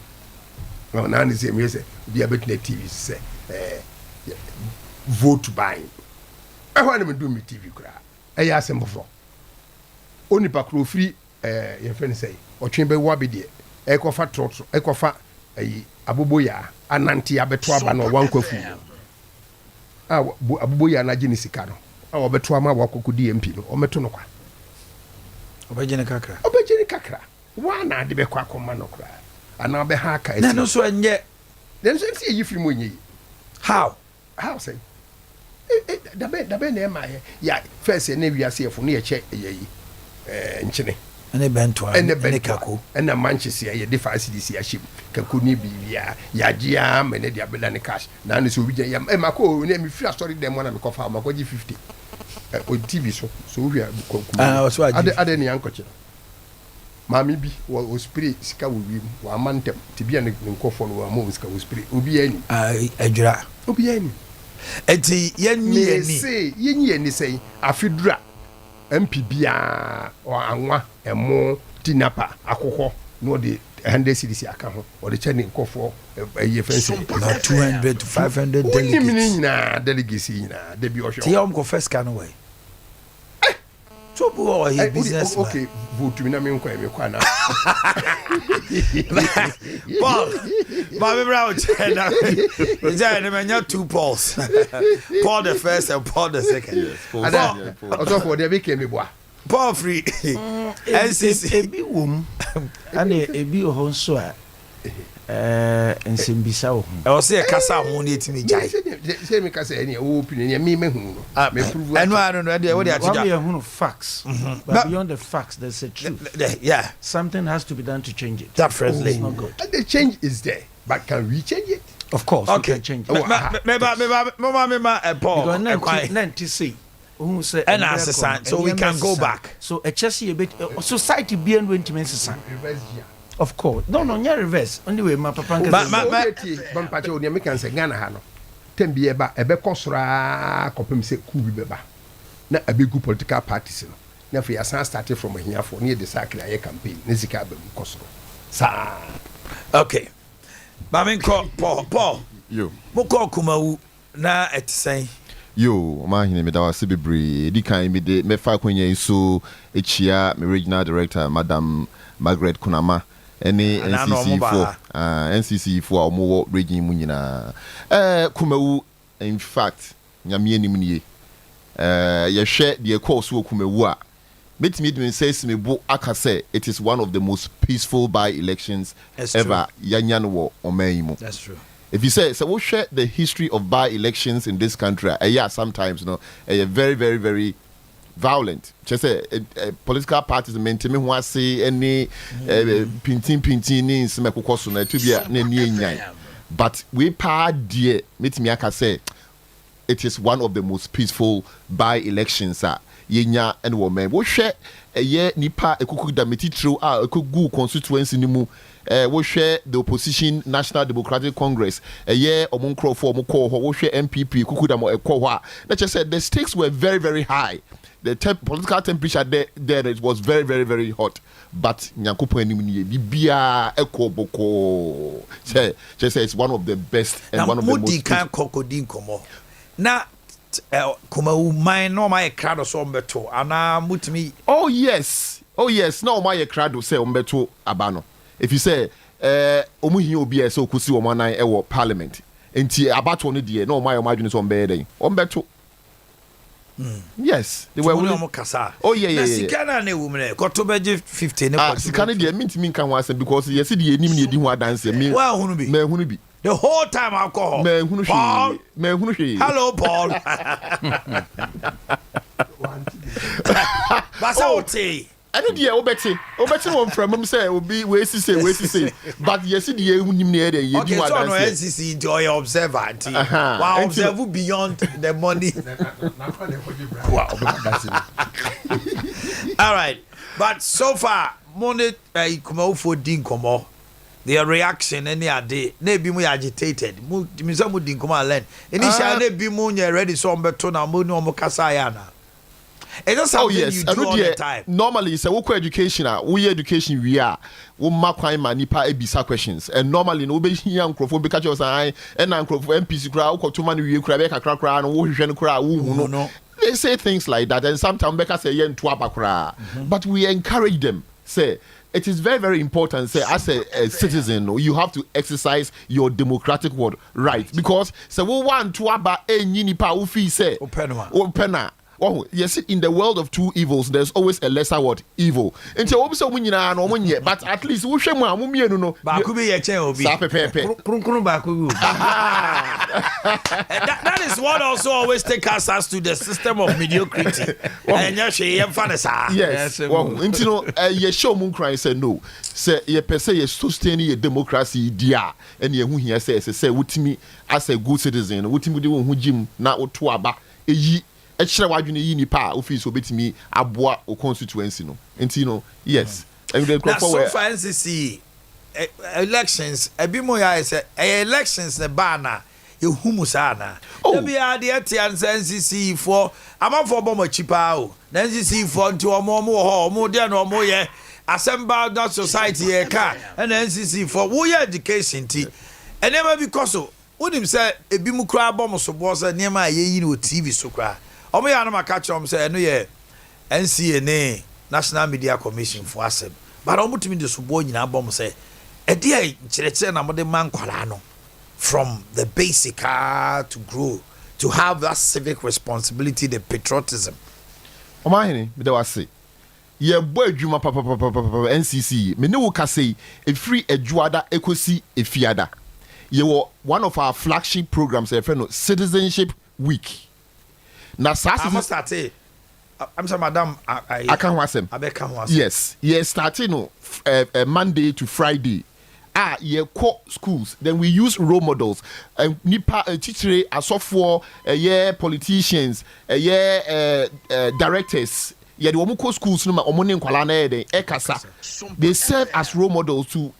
na ne se me se obi abetuna TV se vote buying e ho na me do me TV kura e ya asembofo onipa kro free ye friend say otwen be wo abedie e ko fa trotro e ko fa ayi aboboya ananti abeto aba no wankwafu aboboya na gini sika no a obeto ama wakokodi MP no o meto no kwa obejene kakra wa na de be kwa koma no kra ana be ha ka na no so enye den so ti yi firi mo nyi how say dabe na ema ya first na wiase efo no ye che yi nchene ene bento ene kako ene Manchester ye de facility ya ship kako ni bi ya gia mene dia bela ne cash na no so bi ya mako ne mi free story dem na me kofa mako gi 50 o TV so wi so ade ne yankoche mami bi o spray sika wo wi wa mantem tibia ne nkofo no wa mo sika wo spray obi ani adwura obi ani enti yenyi ani sei afidura MPBA or anwa emo tinapa akoko no de 100 cedis aka ho or the chani nkofo ye fence na 200 to 500 delegates ni na delegates na de bi ohwo ti am ko first can away so bo he business okay vote mi na me nkwa me kwa na Paul ma me bra o chena ja ne menya 2 Pauls Paul the first and Paul the second also for the be me boa Paul free NCC ebi wom ane ebi ho nso a nsembisa wo e o se kasa ho ne etimi jai se me kasa ene o opinion ne me mehu no me prove eno ano no de what atija we hu no facts but beyond the facts there's a truth yeah something has to be done to change it definitely it's not good and the change is there but can we change it of course okay. We can change it Paul because then to see who say and assistant so we can go back so a chessy a bit society be and went to of course no reverse anyway my papa bampache oni me kan say Ghana ha no tembi eba ebe kosora kopem se ku bi beba na abegu political parties no na for yasan started from here for near the cycle aye campaign na zika ba kosoro sa okay ba men ko Paul yo mo ko kumawu na etisen yo Omanhene me da wase bebre di kan me de me fa kwanya so echia me regional director Madam Margaret Kunama any NCC for omo region mu nyina kumawu in fact nyame anim nie ye hwe de course wo kumawu a metimi do says me bo aka say it is one of the most peaceful by elections ever yanya no wo oman mu. That's true. If you say so we share the history of by elections in this country yeah sometimes very very very violent. Just say political parties maintain me who say any pintin ni nseme kokoso na to bia na ni enyan. But we pa die metimi aka say it is one of the most peaceful by elections yenya and woman wo hwe eye nipa ekuku da metitro ekugu constituency ni mu wo hwe the opposition National Democratic Congress eye omonkrofo omko ho wo hwe MPP ekuku da mo ekwo ho na che said the stakes were very very high. The political temperature there it was very very very hot, but nyankopon anim ni bibia ekoboko say it's one of the best and one of the most kan kokodin komo na kumawu man no my crowd so mbeto ana mutimi oh yes no my crowd say mbeto abano if you say omuhin obi e say okusi wo manan e wo parliament enti abato no de no my omadwene so mbeden ombeto yes they were oh yeah sikana na ewumre koto beje 15 ne koto sikana de mintimi kan ho asem because yes de enim ne edi ho adanse me wa hunu bi me hunu bi the whole time alcohol me hunu hwi hello Paul basa oti anu de obeti won from am say obi we say but yes de ehunim ne de ye di wa adanse okay so no NCC enjoy observer wow observe beyond the money wow that's it all right but so far money kumawu for din komo their reaction any ade na bi mu agitated mu dimisa mu din komo learn initially na bi mu nya ready so ombeto na mu ni omo kasa ya na It's not something you do all the time. Normally, it's a work education. We education we are. We mark crime and nipa ebisa questions. And normally, no be here microphone because you say and microphone MPC crowd ko too many we crowd be kakra no wo hwehwe no crowd wo no. They say things like that, and sometimes Beka say yen to abakra. But we encourage them. Say it is very, very important. Say as a citizen, you have to exercise your democratic right because say we want to aba enyi nipa ufi say opena. Oh, yes, in the world of two evils, there's always a lesser evil. But at least we share more. That is what also always takes us to the system of mediocrity. Yes. Well, you know, you show moon cry say no. Say you per se you sustain a democracy dia, and you here say with me as a good citizen, with me who Jim na otuaba eyi. Extra wadwene yi nipa office obetimi aboa o constituency no enti no yes and the crop so far NCC elections ebimo ya say elections the bana ehumu sana e be ade tia NCC for amafo bomo chipa o NCC for nti omo ho omo de no omo ye assemble that society e ka and NCC for wo ye education ti enema because wonim say ebimu kra bomo so bo say nema ayeyi no TV so kra omo ya no maka chom say no ye NCA National Media Commission for asem but omo timi de so bo nyina bom say e dey nkyereke na mo de man kwala no from the basic to grow to have that civic responsibility, the patriotism. Omanhene me da wase ye bo adwuma papa NCC me ne wo ka say e free adwuada ekosi efiada ye wo one of our flagship programs e friend Citizenship Week. Now, I'm sorry, madam. I can't watch them. Yes, starting no Monday to Friday. Ye co schools. Then we use role models. Nipa teacher, a software, politicians, directors. Yeah, the Omuko schools no Omanhene Yaw ekasa. They serve as role models to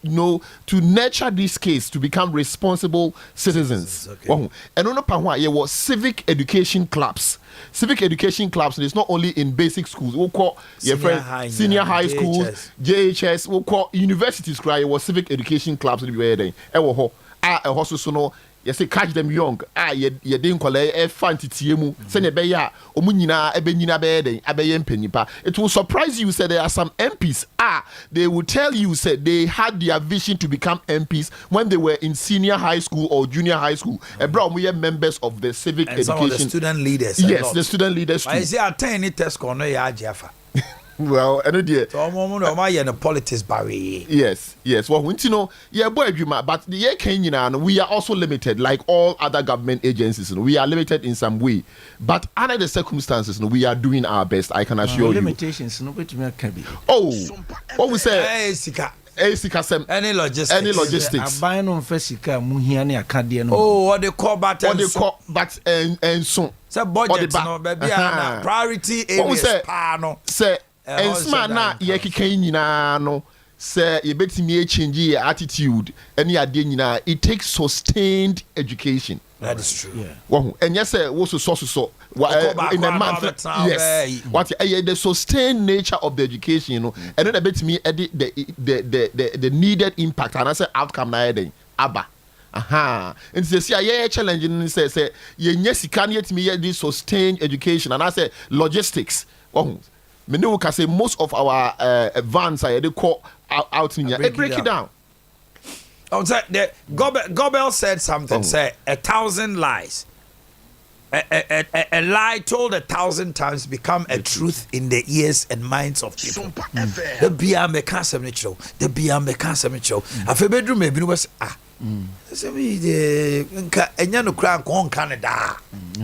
to nurture this case to become responsible citizens. Okay. And on the was civic education clubs. Civic education clubs is not only in basic schools. We call senior high schools, JHS. We call universities. Cry was civic education clubs. Yes, catch them young. You didn't call a fancy mu. Send a beya, Omunina, Ebenina Bede, Abeyen Penipa. It will surprise you, said there are some MPs. They will tell you, said they had their vision to become MPs when they were in senior high school or junior high school. We are members of the civic and education. Some of the student leaders. Yes, the student leaders. I say, I tell any test corner, ya Jaffa. Well, I know dear. So I'm politics barrier. Yes. Well, but the year Kenya, we are also limited, like all other government agencies. We are limited in some way, but under the circumstances, we are doing our best. I can assure you. Limitations, no can be. Oh, what we say? Any logistics. I buy no Fessica, Muhiani, Acadian. Oh, what they call but and so. So budget, no, baby, priority areas. Say. And smart na yeki Kenya no say you bet me change your attitude any idea nyina it takes sustained education. That is true. Yeah. Well, and yes sir so in a month yes. What the sustained nature of the education and then I bet me the needed impact and I say outcome na then aba. And say challenging say ye nyesika yet me this sustained education and I say logistics. Can say most of our vans are they call out in here. Break it down. Gobel said something. Say 1,000 lies. A lie told 1,000 times become a truth in the ears and minds of people. The bia me cancer mitro. The bia me cancer mitro. A fe bedroom maybe was so we the enyano kra kon Canada.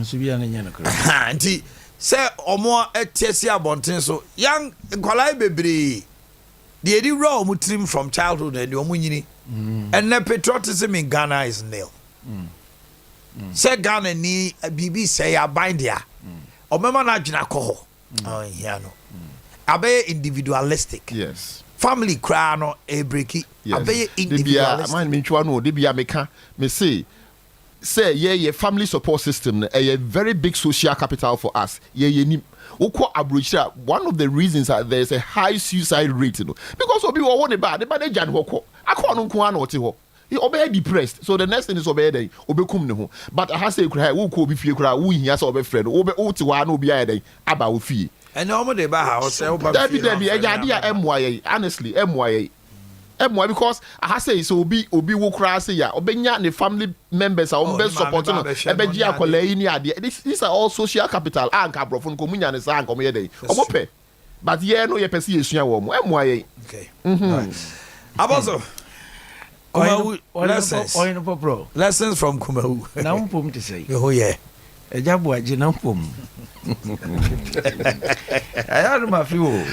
So be an enyano kra. Say omo etesi abonten so young nkwalai bebre the edi raw mutrim from childhood and omo nyini and the patriotism in Ghana is nil. Say Ghana ni bibi say abind dia omema na adwena ko ho here no abe individualistic. Yes, family cry no e breaki abe individualistic. Man me twa no de bia meka me say say yeah family support system a very big social capital for us. Yeah one of the reasons that there's a high suicide rate, because obi wo ne ba the jan hoko akọ no nko an ote ho he obey depressed, so the next thing is obey den obekum ne ho. But I say kura wo ko obi fie kura wo hia say obe friend obe ote wa na obi aye den aba wo fie and omo de ba house e oba fie Debbie ejade a emoye honestly emoye because I say so obi wo kura say ya obenya ne family members a omo be support no ebe gi akola yi ni ade. These are all social capital anka brofo nko munya ne sa nko mo ye den omo pe but yeah no ye pese yesua wo mo emoye. Okay. Abazo lessons from Kumahu. Na mpom te say. Oh yeah. Ejabo aje na mpom. Ayado ma fi o.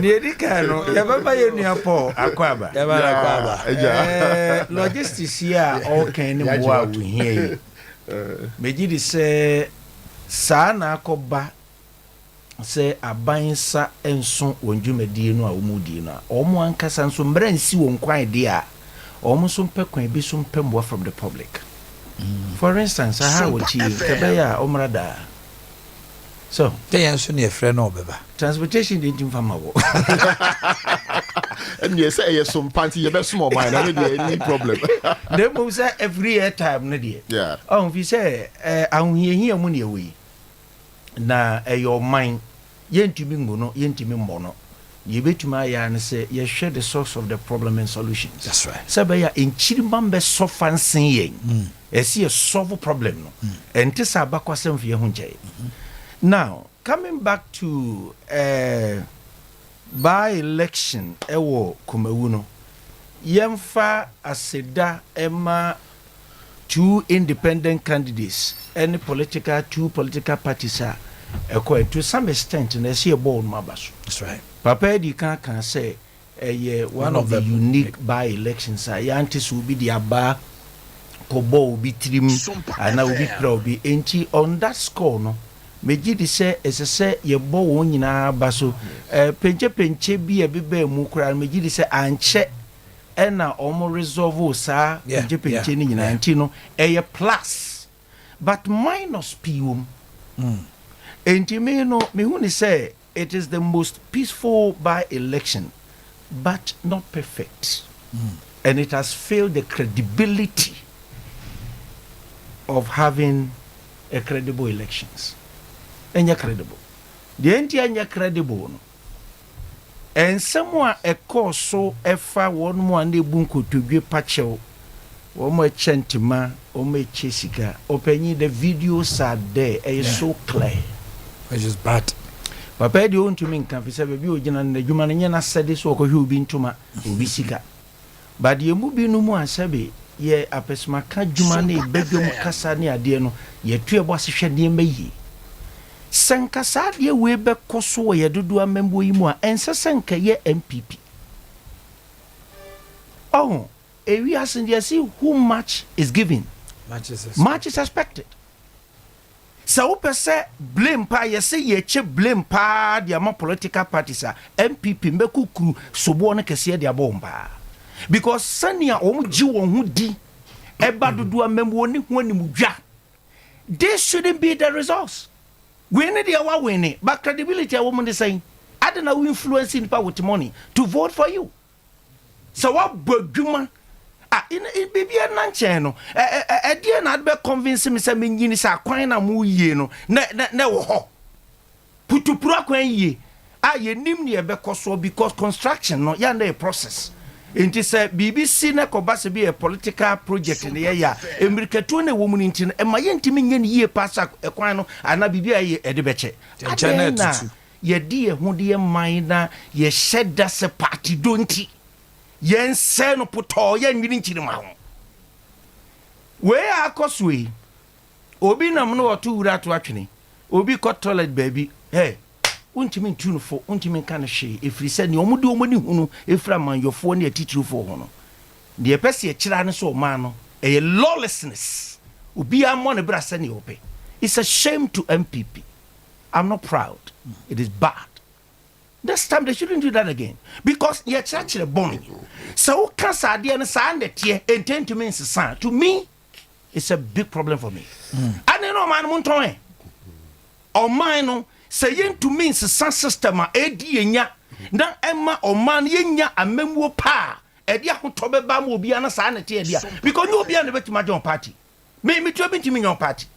Niedikano ya baba ye nua Paul Akwaba. Ya baba Akwaba. Logistics here all can ni wa we here. Meji di se sa na akoba se abansa enso wonjumedie no a omudi no omo ankasa nso mbransi won kwan de a omo so mpe kwan bi so mpe mboa from the public. For instance, how would you kebeya omrada? So, they answer near friend or beba. Transportation didn't fama. And yes, some panty, you best small mind, I don't any problem. They move every year time, Nadia. Yeah. Oh, if you say, I'm here money away. Na your mind, yen to me mono, yen to me mono. You bet to my and say, you share the source of the problem and solutions. That's right. Sabaya in Chiribambe so fancy, see a solve problem. And Tessa Bakwasem for your hunjay. Now, coming back to by-election, ewo Kumewuno, yemfa aseda ema 2 independent candidates, any two political parties are to some extent, and I see a bold mabasu. That's right. Papa Di can say, one of the unique by-elections, Yantis will be the Aba, Kobo will be trim, and I will be proud be empty on that score, no. Meji di se ese se ye bo won nyina baso penche bi e bebe mu kura meji di se anche e na omo resolve sa penche ni nyina anti no e plus but minus pium enti me no me hu ni say it is the most peaceful by election but not perfect and it has failed the credibility of having a credible elections. Enya credible. The enya credible no. And someone a course so efa one more and bunko to be patcho. One more chantima, or me chesica. Open the videos are there, so clear. Which is bad. Papa di on to me can be said be ojina na dwuma na nyana sede so ko hwe obi ntuma obi sika. But ye mu bi no mu asabe ye apesma ka dwuma na ebedwom kasa ne ade no ye tu ebo asehwe ne mayi. Senka sadie we be koso ye dodo amembo yi mu a ense senka ye MPP. Oh, we are saying see who much is given. Much is expected. So pese blame pa ye say ye che blame pa the among political parties are MPP mekukuru sobo na kese dia bomba. Because sania omuji won hu di eba dodo amembo ni hu ani mudwa. This shouldn't be the results. We need our winning, but credibility a woman is saying, I don't know influence in power with money to vote for you. So what Boguma in baby a nancheno, a dear not be convincing me some minis are quite a moo ye no, ho. Put to Procuen ye, ye nimni a becoso because construction no yonder a process. It is a BBC na kobase be a political project in the area. Emirikatune woman in and my intimate year pass a quano and a bibi a debeche. Ye dear who dear minor, ye shed that's a party don't ye. Yen sen put all yen meaning to the mouth. Where are cosway? Obi namno or two rat watching. Obi caught toilet baby. Hey. Untimin tune for untimin kind of she if we said no mudu money hunu if man your phone your teacher for hono. The epesi a chilano so mano a lawlessness ubi a money brassani ope. It's a shame to MPP. I'm not proud. It is bad. This time they shouldn't do that again. Because you're actually born. So, Casadia and Sandy intend to mean son. To me, it's a big problem for me. I don't know, man, Montoy. Or mine, saying to me, son system, Edia, na Emma or man, yenya, a memo pa, Edia who tobe bam will be an sanity, because you'll be on the way to my own party. Maybe to be to me your party.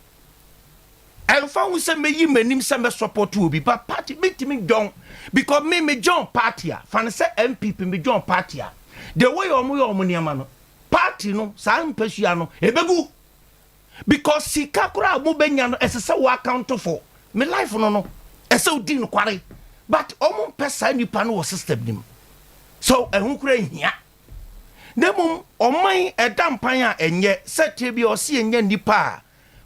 And found we say me you menim some support to be but party meet me John because me John party fan say MPP me John party the way omo money amano party no san pesua no ebegu because sika kura mo benya no ese we account for me life no ese odi no kware but omo pesa nipa no system nim so ehun kura hia demum oman edampan a enye sete bi o se enye nipa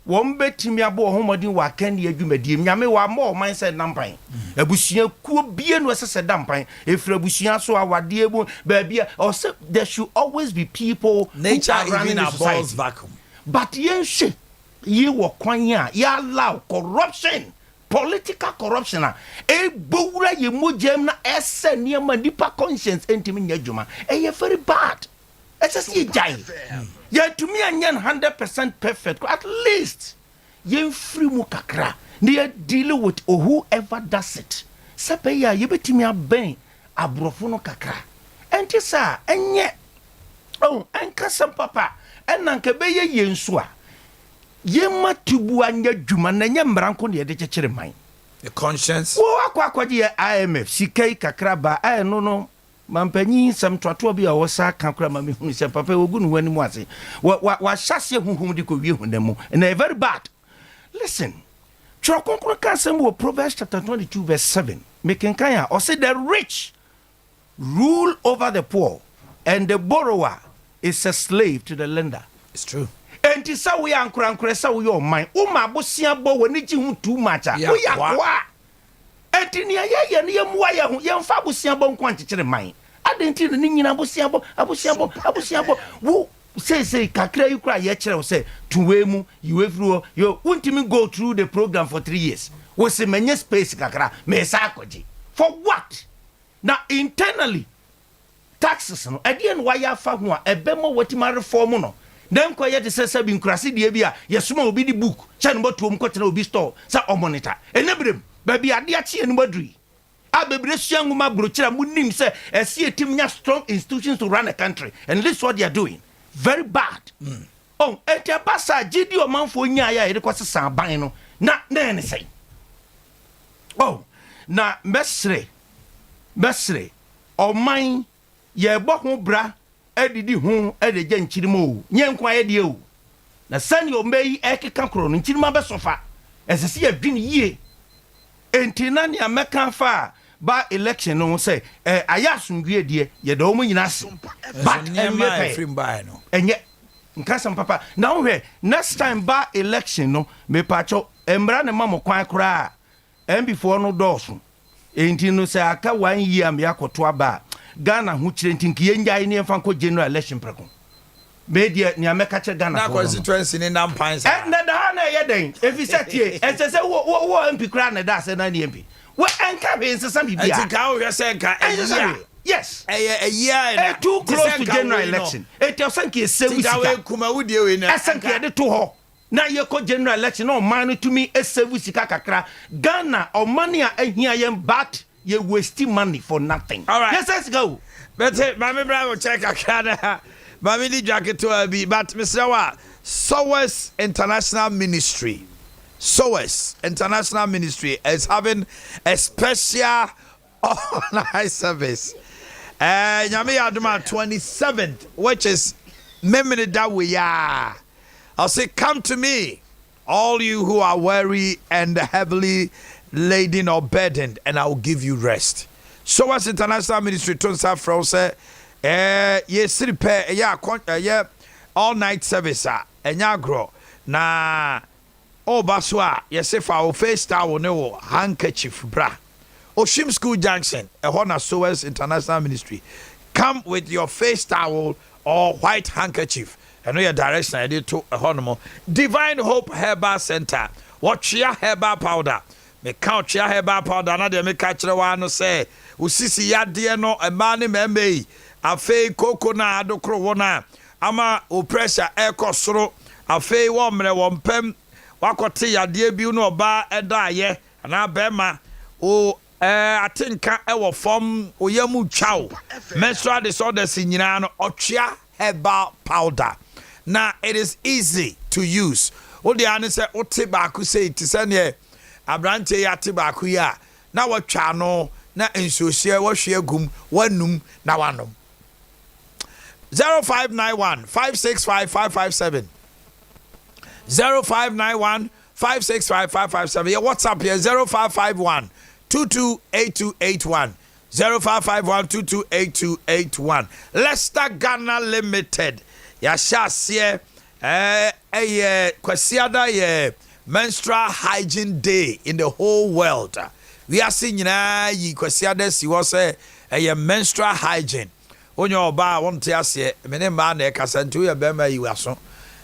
wọ́n bẹ tìmí abọ́ ọ̀húnmọ́dín wà kẹ́ni ẹ̀dwumadìí nyàmé wà mọ́ ọ̀man sẹ́ nampan abusua kuo bie no ẹsẹ̀ sẹ́ dampan efiri abusua so awadeɛ mu baabi a ɔsɛ there should always be people nature who are even running the abhors society vacuum but yẹn hwɛ yie wɔ kwan a yɛ allow corruption political corruption a ebowura yɛ mogyam na ɛsɛ nneɛma nipa conscience ntumi nyɛ adwuma ɛyɛ very bad ɛsɛ sɛ yɛ gyae. Yeah, to me, I'm 100% perfect. At least, you free mu kakra. They deal with whoever does it. Sepe ya, you beti me a ben abrofono kakra. Enti sa, enye. Oh, enka sem papa. Enanke be ye yensua. Ye matubu anya juma na nye mbranko ne de chechere man. The conscience. Wo akwa je IMF sikai kakra ba. No. Mampanyi sam twatwa bi a wosa ka kura ma me hunu se papa wogu no wani mu ase wa hyase huhum di ko wie hunam and very bad. Listen, twa kan sam wo Proverbs chapter 22 verse 7 making kan or say the rich rule over the poor and the borrower is a slave to the lender. It's true. Enti sa we ankura sa we your mind o ma bosia bo wani ji hu too much a we yakwa enti ne ye ne yemwa ye hu yemfa bosia bo nkwa nkyekere man adenti ne nyina bosia bo wo say kakra you cry ye kire wo say tuwe mu you every you untimi go through the program for 3 years wo say menye space kakra me sa akoji for what now internally taxes no adien wa ya fa ho a ebemo watima reform no dem ko ye de sesa bi nkurase de bia ye soma obi di book cha no botom ko tena obi store sa o monitor enebrem ba bia ade a che enu maduri abebre suanguma brochira munim se ese etim nya strong institutions to run a country and this is what they are doing very bad. Oh etia pasa gidi o manfo nya ya ye de ko sesa ban no na ne say oh na mesre o man ye bo ho bra edidi hu edeje nchirimo nyenkwa ye de o na sani o meyi ekeka kro no nchirima be sofa esese ya dwin yie entina ne ameka fa ba election no say ayasundue de ye da o mu nyina se but enwe free buy no enye nkasam papa na wo hwe next time ba election no me pacho embra ne mamo kwan kra before no doso enti no say aka 1 year me akoto aba Ghana hu kire ntinki ye njai ne mfa ko general election preko media ni ameka che Ghana na constituency ni nampan sa na da na ye den efi setie ese se wo MP kra na da se na ni MP we enka be nsesa bibia etika wo se nka yes a year too close to general election it osanki esewusika we kuma wudie we na asanki de to ho na ye ko general election no man to me esewusika kakra Ghana o money a ahia ye but you waste money for nothing. All right. Yes, let's go. But Mami Bravo check a Canada. Mami di jacket to be but Mr. Wa SOS International Ministry. SOS International Ministry is having a special online service. Nyame Aduma 27th, which is memory that we are. I'll say, come to me, all you who are weary and heavily laden or burdened, and I will give you rest. So as International Ministry turns out from say, yes, repair, yeah, all night service, and yagro na oh baswa, yes, if our face towel no handkerchief bra. Oshim School Junction, a Hona SOS International Ministry. Come with your face towel or white handkerchief. I know your direction. I did to a Honomo Divine Hope Herbal Center. Watch your herbal powder. me count chia herbal powder na de me catch the one no say usisi yade no ema ne meme afei koko na adokro wona ama o pressure ekosoro afei wo mre wo mpem wakote yade bi no oba edaye na bema o atinka ewo form oyamu chaw menstrual disorders nyina no otwea herbal powder. Now it is easy to use. What the answer say ote baku say it is any abrante yate baku ya na watwa no na ensohie wo hwe gum wanum na wanom 0591 565 557 0591 565 557 your WhatsApp here 0551 228281 0551 228281 Leicester Ghana Limited Yashasie kwasiada ye menstrual hygiene day in the whole world. We are seeing yi kwasiada si wo say menstrual hygiene. Onyo oba won te ase me ne ma na ekasa ntu ye be ma yi waso.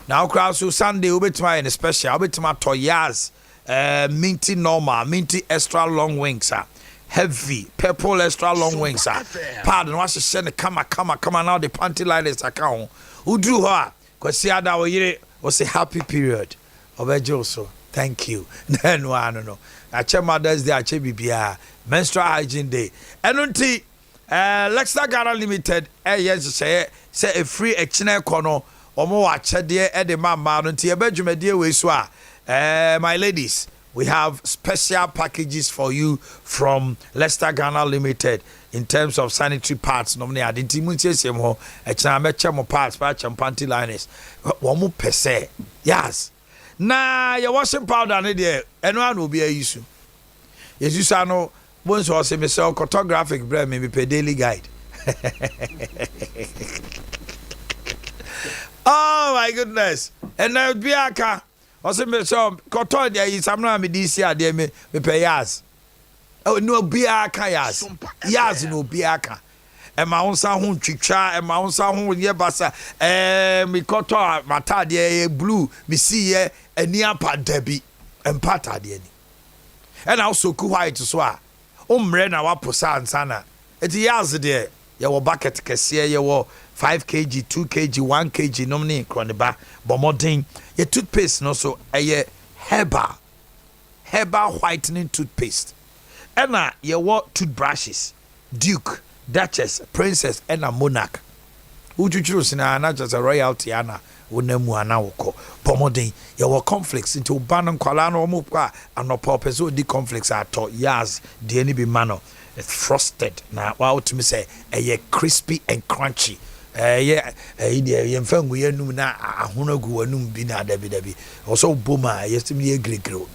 Now crowd so Sunday obetima in special obetima toyas minty normal, minty extra long wings heavy purple extra long wings pardon what she said come now the panty liners account who drew her kwasi ada wo yire was a happy period obejo so thank you then one no ache mothers day ache bibia menstrual hygiene day enunti Leicester Ghana Limited yes say a free exchange kono omo wa chede e de mama no nti ebedwumadie we so my ladies, we have special packages for you from Leicester Ghana Limited in terms of sanitary parts. Normally, I didn't even say some more. I can't parts, but panty liners. One more per se. Yes. Nah, your washing powder, and one will be a issue. Yes, you saw no. Once was a missile cartographic brand, maybe per daily guide. Oh my goodness. And now Biaka. Ose me so koto dia yi samna me di si ade me pay yas. Oh no biaka yas. Yas no biaka. E ma wonsa ho twitwa, e ma wonsa ho ye basa. Me koto matade e blue, me see ye ani apa dabi. Empata de ani. E na so ku white so a. Omre na waposa ansana. Eti yas de ye wo bucket kese ye wo 5 kg, 2 kg, 1 kg, nomini kroniba, bomodin. Your toothpaste no so a herbal whitening toothpaste. Ena ye what toothbrushes, Duke, Duchess, Princess, ena Monarch. Uchuchu sina na just a royalty ana unemu ana woko. Bomodin ye what conflicts into banon kwalano omukwa ano purpose di conflicts ato yas di any be mano. It's frosted na wa to me say a crispy and crunchy. Yemfangu yenum na ahonagu wanum bi na dabi also boma yestimi egregre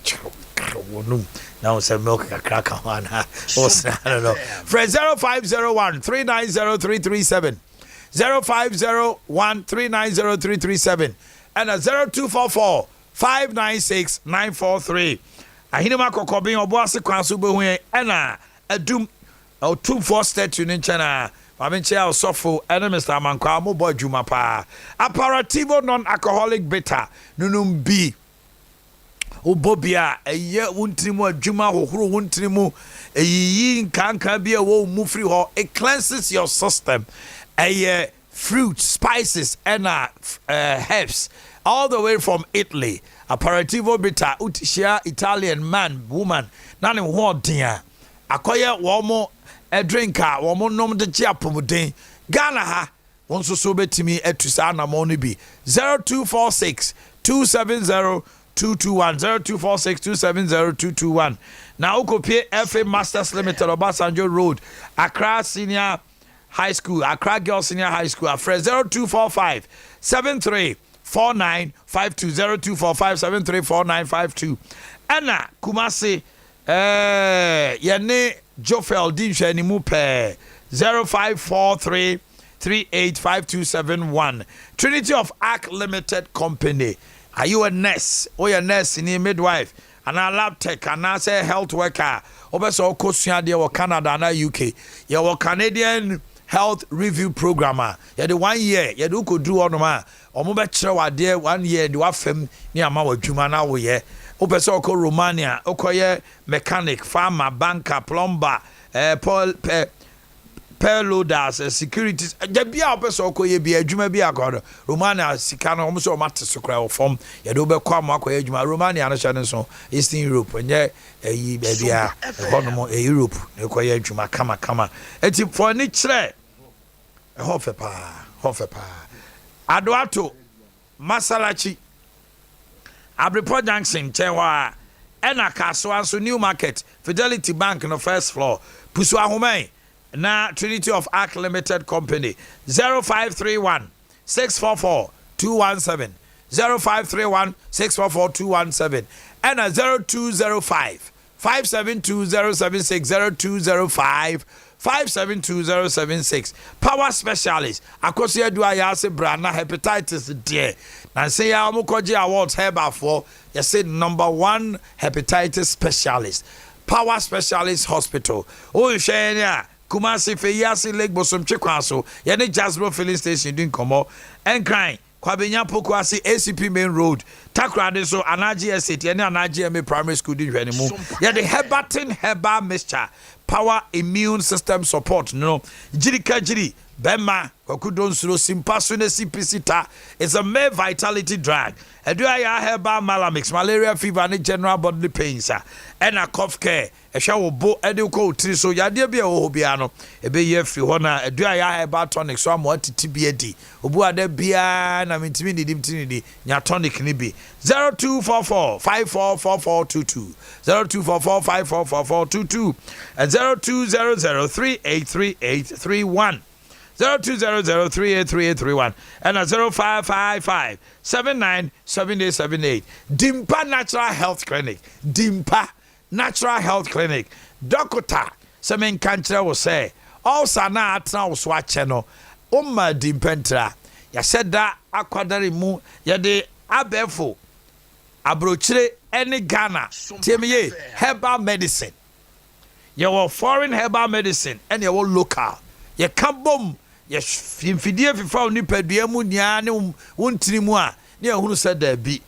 wonum now say milk cracker one I don't know. Fred 0501 390337 0501 390337 and 0244 596 943 ahinema kokobin oboase kwanso be hu ena adum o 24 statue in China. Maminche Osofo and Mr. Amankwa mo boy juma pa. Aperitivo non-alcoholic bitter. Nunum B. Ubobia a ye wuntrimu juma hohuru wuntrimu a yin kanka be a wo mufri ho. It cleanses your system. A fruit, spices and herbs all the way from Italy. Aperitivo bitter utishia Italian man woman nani ho dia. Akoya womo a drinker, woman nom de chiapomuden. Ghana ha, one so betimi etusana monibi 0246 270 221 0246 270 221. Now Ukopie FA Masters Limited Obasanjo Road, Accra Senior High School, Accra Girls Senior High School, Afre 0245 734952 0245 734952. Anna Kumasi Yane Jofel Dinche ni mupe 0543 385271. Trinity of Arc Limited Company. Are you a nurse or a nurse in a midwife and a lab tech and a health worker? Obeso Kosia de Canada and UK. You're Canadian Health Review Programmer. You're the 1 year. You do could do on omo be kire wade 1 year de wafam ni ama wadwuma na wo ye wo pese okọ Romania okoye mechanic farmer banker plumber payloaders securities jabia opese okoye bi adwuma bi akodo Romania sika no omo so mate sokra wo fom ye do be kwa am akoye adwuma Romania no hye so Eastern Europe nye eyi bia hono Europe ne koye adwuma kama eti for ni kire hofepa Adoato Masalachi Abripo Junction Chewa Ena Kaswa so New Market Fidelity Bank no first floor Pusu Ahumai na Trinity of Arc Limited Company 0531 644 217 0531 644 217 Ena 0205 572076 0205 572076 Power Specialist akoso adua ya se brana hepatitis there na say ya omokoje awards heba for you say number 1 hepatitis specialist Power Specialist Hospital o hwe ya Kumasi Feyasi Lake Bosom Chekwaso ye ne Jasper filling station din komo enkran Kwabenya Pokwasi ACP Main Road Takrade so Anaji Estate ye ne Anaji Eme Primary School din hwe ne mu ye the Hebatin Heba Mixture Power Immune System Support no Jiri Bema Kokudon Suro Simpasune Sipisita is a male vitality drug Adua ya Heba Malamix malaria fever and general bodily pains and a cough care a shower bo educo tri so yade bia wo bia no ebe ye fi ho na adua ya Heba tonic so am what TBD obu ade bia na mentimi nidim nya tonic ni bi 0244 544422 0244 544422 and 0200383831 0200383831 and 0555 797878 Dimpa Natural Health Clinic Dimpa Natural Health Clinic Doctor Semen Kantra will say all sana atna wo so ache no umma dimpentra ya said that akwadare mu ya de abefo abrochire any Ghana tiemiye herbal medicine your foreign herbal medicine and your local ye kambom ye fimfidie fifa onipadua mu nia ne wontiri mu a ne ehunu se da bi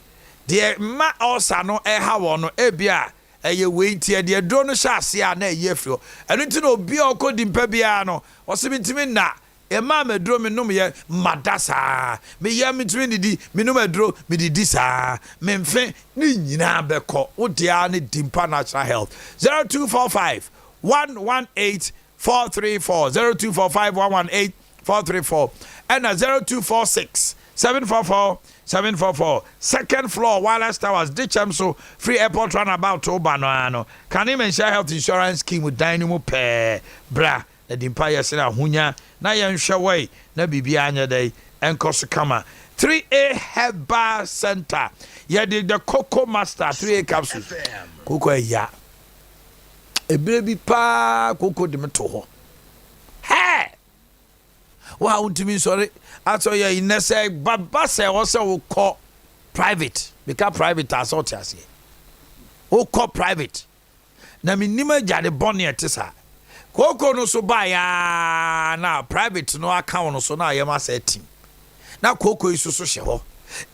de ma osa no eha wo no ebia eye weintie de do no hyase a na eye firo eno nti no obi okodi mpa bia no osebintimi na ema medro me nom ye madasa me ye mitimi didi me nom medro me didi sa me mfe ni nyina beko wo dia ne Dimpa Natural Health 0245 118 434 0245 118 434 and 0246 744 744 second floor wireless towers Dichemso free airport runabout to Banano can even share health insurance scheme with Dynamo Pair bra the Dimpa yesena hunya na yenhwe way na bibia anya day enkoso kama 3A Herbal Center ye the Cocoa Master 3A capsules Cocoa ya ebrebi pa Cocoa de meto ho hey wa untimi sorry aso ye inese baba se wo se wo call private because private assault ase wo call private na minima jade bone etisa Cocoa no so ba ya na private no account no so na ye ma se team na Cocoa isu so hye ho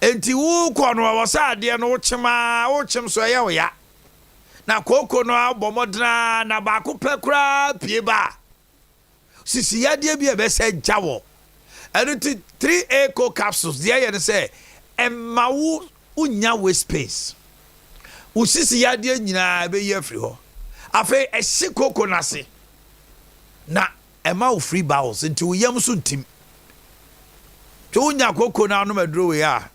enti wo ko no wo sa ade no wo chim so ye wo ya na Cocoa no abomodna na ba ko pekura pie ba sisi yade bi e be se jawo eno 3A co capsules there ye say emma wo unya waste space wo sisi yade nyina be ye free ho afa e hye Cocoa na se na emma wo free bowels into wo yam so ntim to unya Cocoa na no medro we are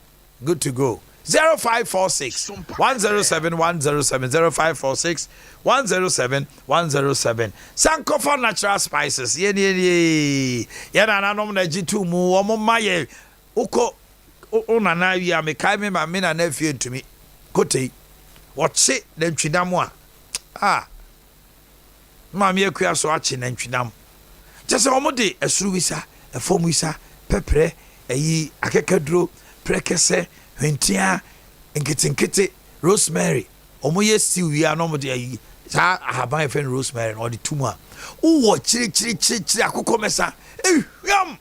good to go 0546 107 107 0546 107 107 Sankofa Natural Spices ye na nanom na G2 mu omo maye uko unana wi amekai me ma me na na fie ntumi kotei woche na ntwidam a ma me akua so ache na ntwidam jese omo de asuru wisa efom wisa pepre eyi akekaduro prekese hwentia nkitinkiti rosemary omoye stew ya no mo de ayi sa ahaban efen rosemary no de tuma wo chiri akoko mesa ehwam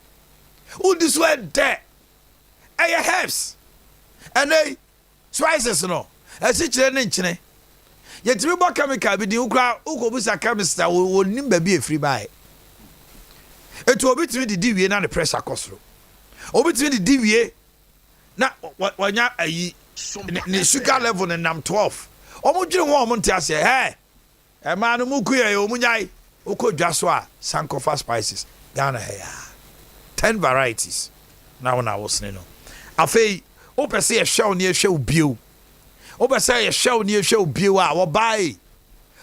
wo this way there herbs and spices no esi kire ne nkyene yetimi bo chemical bi di ukra ukobusa chemist wo nim ba bi efiri bae etu obi timi di wie na the pressure kosoro obi timi di wie na wanya ayi ne sugar level ne nam 12 omo dwere ho omo ntia se e ma no muku ye omo nyai ukodwa so a sankofa spices Ghana ya 10 varieties na wona wo sene no afei o pese ye hwe ne hwe obio o pese ye hwe ne hwe obio a wo bai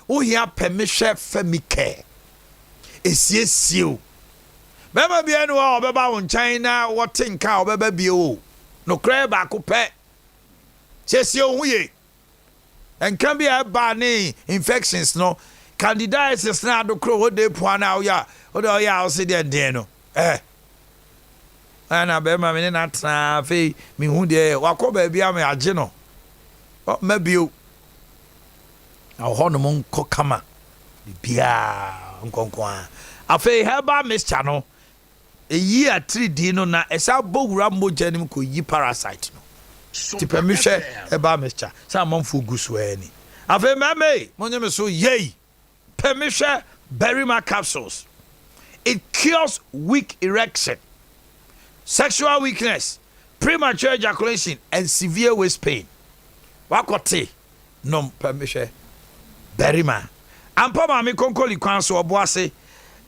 o hia permission femike esiesie beba bia no o beba won China what tinka o beba bio no kra ba ko pe siesie o huye en kan bia ba ni infections no candidiasis na do kro wo de puana o ya o se de no ana bema me na tra fe mi hu de wakoba bia me age no o mabio a ho no mon kokama bia nkonko a afi heba mixture no eyi a 3D no na esa bowura moja nim ko yi parasite no ti permission heba mixture sa monfo gusu ani afi mame monye me so yei permission berryma capsules. It cures weak erection, sexual weakness, premature ejaculation, and severe waist pain. Wakote nom permission berryma ampa ma me konkoli kwan so oboase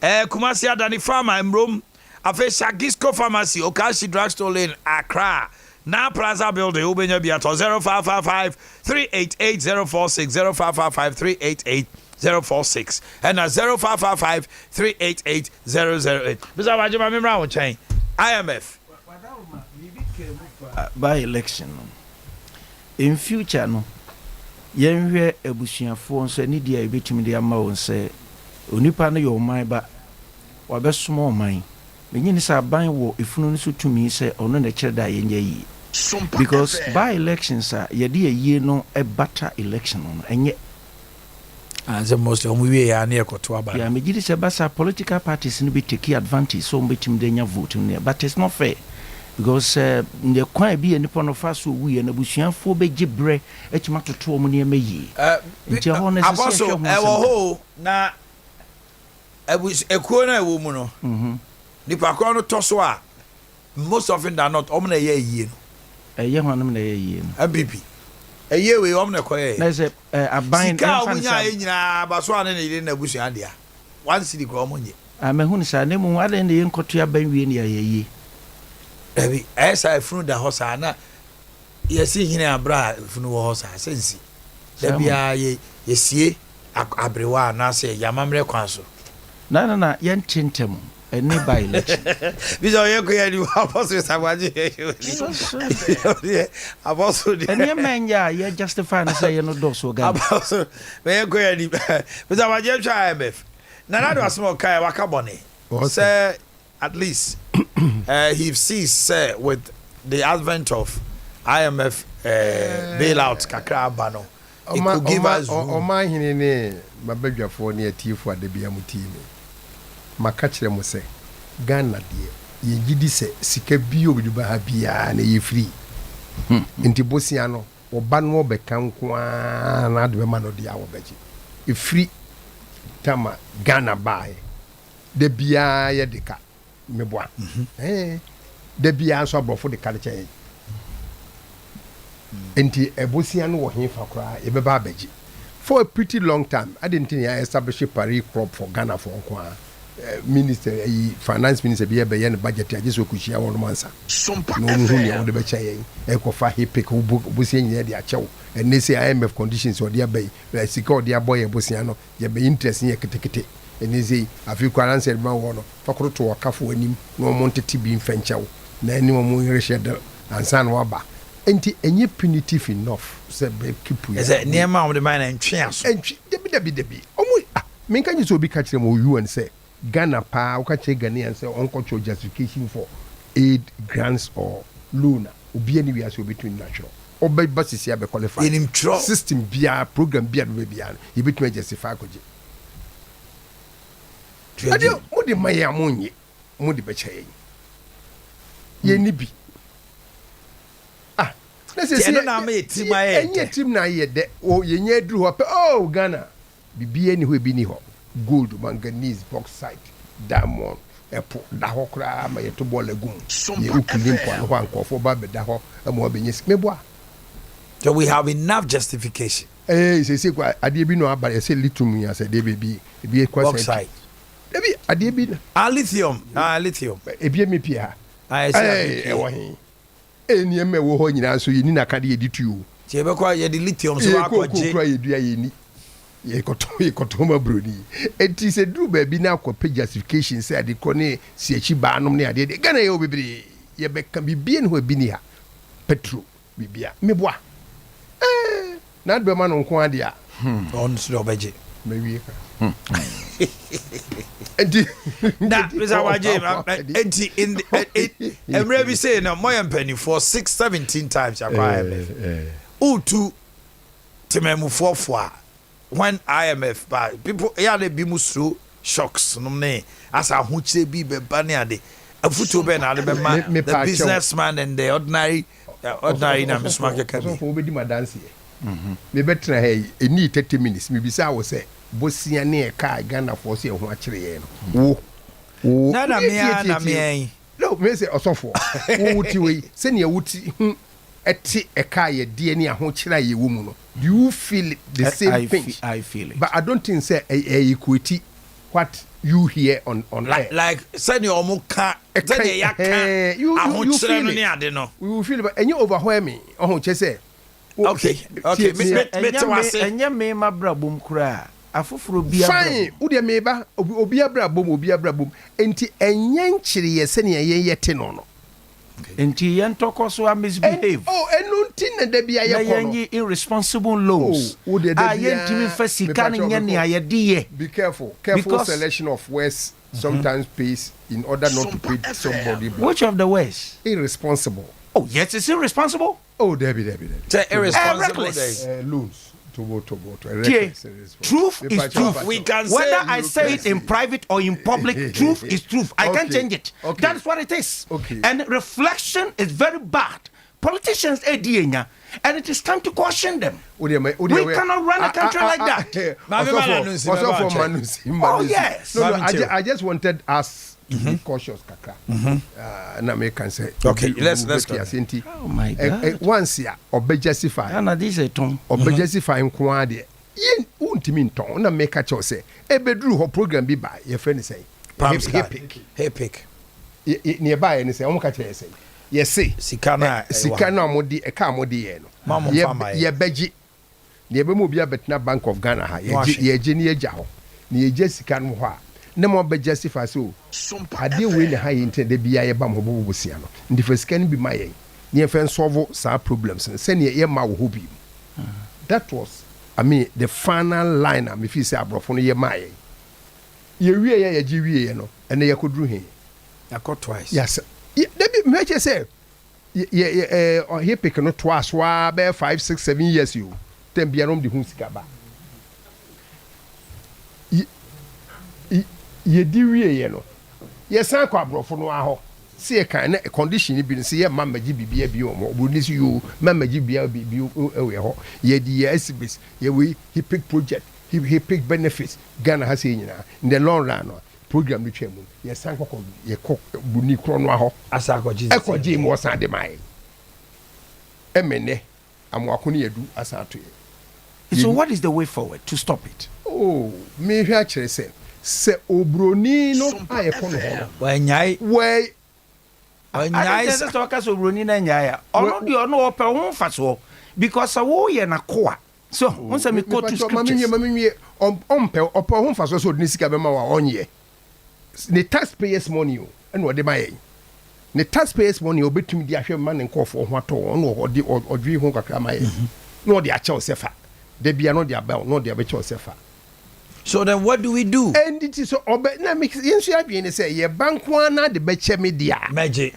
Kumasi Adani Farmer Mrom afe Shagisco Pharmacy Okashi Drugstore Lane Accra na Plaza Building ubenya biato 0555 388 046 0555 388 046 and 0555 388 008. Bisa wajima mimra wo chen IMF by election in future no yenhwe ebusuafo nso ni dia ebetumi dia ma won se onipa no yo man ba wabesomo man menyi ni sa ban wo efunu no so tumi se ono na kire da yenye yi because by elections ye de ye no e better election no enye and the most we ya na ekoto aba ya megidi se basa political parties no be take advantage so mbetim de nya vote no but it's not fair because the kwan bi enipa no fa so wi na busuafo be gibre etima toto omo ne meyi nti ho na se se ho na ekuo na ewo mu no nipa kwa no toso a most often than not omo na ye yie no ye ho na ye yie no MPP eye we omo na koye na se aban ka omunya enyina baso ane ne na busua dia one city ko omo nye amehunu sa ne mu ade ne yenkoto aban wie ne ye ebi esa funu da hosa na yesi hine abra funu wo hosa sensi da bia ye sie abrewa na se yamamre kwanso na yen tentem eni by election bizo ye ko ye ni apostle sabaji apostle eni menja ye justify na say no do so ga apostle me ko ye ni bizo waje twa IMF na do asmo kai wakabone say at least he sees with the advent of IMF bailout kakra bano it could give us Omanhene ne mabadwafo ne atifo adebia mutimi maka kire mo se Ghana de ye gidi se sika bi obiduba ha bia na ye free nti bosia no oba no obeka nko na de ma no de awo beji e free tama Ghana bae de bia ye deka meboa de bia so abrofo de kale enti ebosia no wo hefa kra e beba abeji for a pretty long time I didn't think I established Paris crop for Ghana for nko minister finance minister be be yen budget aje so kuchia won mansa Sompa no hu ne wo de be chayen e ko fa hipik bosia nyina de achew and say IMF conditions or dia bay sika or dia boy bosia no ye be interest ye ketekete and say afiku answer ma wo no fakoro to wakafo anim no montete bi mfanchaw na ani mo rehede ansan wa ba enti enye punitive enough say be keep you is it near ma wo de man entwe aso entwe debi omo menka nyi so obi ka kire mo UN say Ghana pa ukache Ghanaian say uncontrol justification for aid grants or loan obi any we are between natural obi basis ya be qualify in system bia program bia no bia you between justify koje adio mo de maya monye mo de be chaye ye ni bi Tiɛ na me team ayɛ. Enye team na yɛ de. O yenye duru hɔ pɛ. Oh Ghana. Bibie ni hɔ ebi ni hɔ. Gold, manganese, bauxite, diamond, apple, da hɔ koraa ma yɛto bɔ lagoon. Yɛ ukuli mpo ano hɔ ankɔfo ba bɛda hɔ ama ɔbɛnyɛ sik. Meboa. So we have enough justification. Say kwa adeɛ bi no aba yɛ sɛ lithium ya sɛ de bebi. Ebi kwa sɛ. Bauxite. Ebi adeɛ bi na. Lithium. Lithium. Ebi mi pia. Ɛwɔ he. Nneɛma ɛwɔ hɔ nyinaa nso yɛni na kade yɛdi tuo. Tie bɛkɔ yɛde lithium so akɔgye. Kura yɛdua yɛni. Yɛkɔtɔ ma broni. Enti sɛ duru baabi na akɔpɛ justification sɛ ade kɔ ne si akyi baa nom ne adeɛ de. Ghana yɛ bebree. Yɛbɛka bibie ne hɔ bi ni ha. Petro bibia. Meboa. Na de bɛma no nko ade a. On so ɔbɛgye. Mawie ka. Enti na Mr. Waje enti in Emre bi say na moyɛ mpanifo 6-17 times akwa IMF. Utu tememufo fo a when IMF ba people ya na bi musro shocks no ne asa ahokyere bi beba ne ade afuto be na ade be ma the businessman and the ordinary na mismake ka bi. So for be di madanse. Me betra hey eni 30 minutes me bisa wo say bosia ne ka Ghana for say ho akere ye no. Wo. Na me no me say osofo. Wo wuti we se ne wuti eti eka ye de ne ho kire ye wo mu no. Do you feel the same thing? I feel it. But I don't think say equity what you hear on like send your muka send your yaka you feel it. We will feel but and you overwhelm me. Oh say okay enye me ma brabom kura afoforo bia fine wo de me ba obi abrabom enti enye nkyire ye se ne ye te no enti ye ntoko so a misbehave enu nti na da bia ye ko no irresponsible loans ye ntimi fa sika ne ne ayede ye. Be careful selection of words sometimes pays in order not to pay somebody back. Which of the words? Irresponsible. Oh yes, it's irresponsible. Oh, Debbie. Irresponsible loans. To Truth is truth. We can say whether I say it in private or in public, truth is truth. I can't change it. Okay. That's what it is. Okay. And reflection is very bad. Politicians and it is time to caution them. We cannot run a country like that. Oh yes. No, I just wanted us to be cautious, Kaka. Na me can say. Okay, let's go. Oh my God. Once ya, obe justify. Ana this a ton. Obe justify nko ade. Yen untimi nton na me ka cho say. Ebedru ho program bi ba ye friend say. Epic. Nearby and say, Omka say. Yes, see, Sikana Modi, a car modi, ye beji. Ye bemubia betna Bank of Ghana, ye genia jaw, near Jessica Noir. No more be justify so. I deal with high intent de be a bam busiano. The first can be my near fence solve some problems and send ye ma hobi. That was, I mean, the final line. If you say abrophone ye my ye re ye no, and they could do him. I got twice. Yes. Me just say he pick no twice wa be 5, 6, 7 years you then be around the hunsika ba ye di wie no ye san kwa brofo no aho see e kan na condition bi se ye mama gi bibia bi o mo ni so you mama gi bia bi we ho ye di ye exhibits ye we he pick project he pick benefits Ghana has nyina in the long run no program ni twemu ye san kokko ye kok buni kro no aho asa akọji mo san de mai emene amwakoni edu asa to ye. So what is the way forward to stop it? Oh me hwa kire se obroni no ayekono ho wanyai I just talk as obroni na nyaya ono de ono ope ho fa so because wo ye na koa so once me quote to scriptures mamenye ompe ope ho fa so ni sika be ma wa onye the taxpayers money and what they buy the taxpayers money obetumi di ahwe man nkofo ho ato no odi odwi ho kakra ma ye no de acha osefa de bia no de aba no de abecha osefa. So then what do we do? And it is so obe na make yensu abie ne say ye banko na de beche media meji.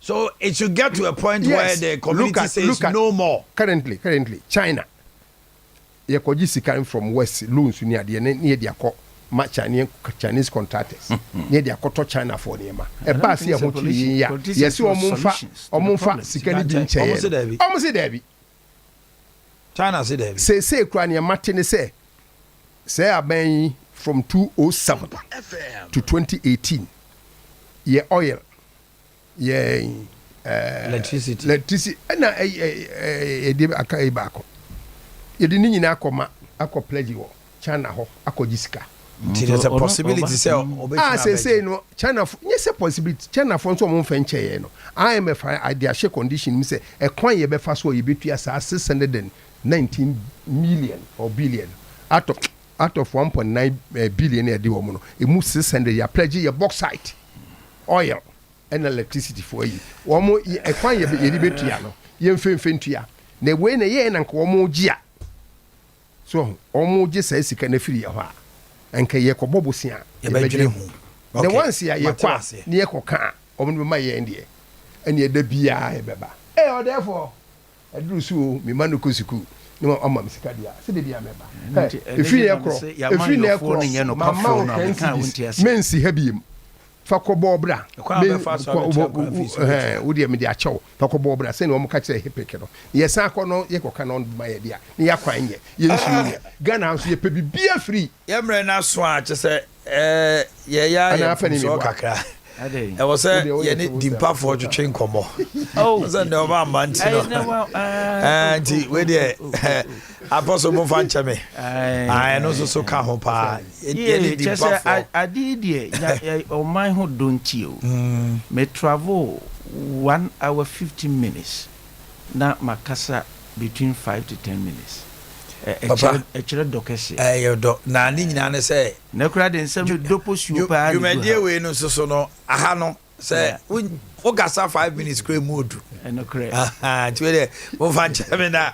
So it should get to a point where the community says no more. Currently China ye koji sika from west loans ni ade ne de akọ ma Chinese contractors ne dia koto China for niema e ba se e ho twi ya yes omumfa sika ni bi ncheye omo se dabi China se dabi say kura ne mate ne say aban from 2007 to 2018 ye oil ye electricity na de aka e ba ko ye de ni nyina akoma pledge wo China ho akojisika. There's a possibility say say no China yes a possibility China for so mon fenche no IMF Adea Akye condition say e kwan ye be fa so ye betua sa 619 million or billion out of 1.9 billion e de wo no e mu 600 ya pledge ye bauxite oil and electricity for you wo mo e kwan ye de betua no ye mfemfentua na we na ye na nka wo mo gia so omo je sai sika na firi ya ho a enka ye ko bobosia ye bedwene hu the ones ya ye kwa ne ye ko ka omo be ma ye ndie ene da bia e beba therefore aduru su mi manu ko siku ne ma amma sika dia se de bia meba efi ye kro mama kan mensi ha biem fa ko bobra wodi me dia chew fa ko bobra se ne omo ka kire hepeke no ye san ko no ye ko ka no ma ye dia ne ya kwan ye ye nsu ye Ghana so ye pe bibia free ye mre na so a che se ye ya so kakra e was say ye ne dimpa for twetwe nkomo so ne o ma manti no anti we dey apostle mo fan cheme ai no so ka ho pa ye ne dimpa for adidie o my ho don't you me travel 1 hour 15 minutes na makasa between 5 to 10 minutes e chere dokese yo do na ni nyina ne say na kura de nsem dopo su pa you me dey we no so no aha no say o gasa 5 minutes kre modu no kre twede mo fan cheme na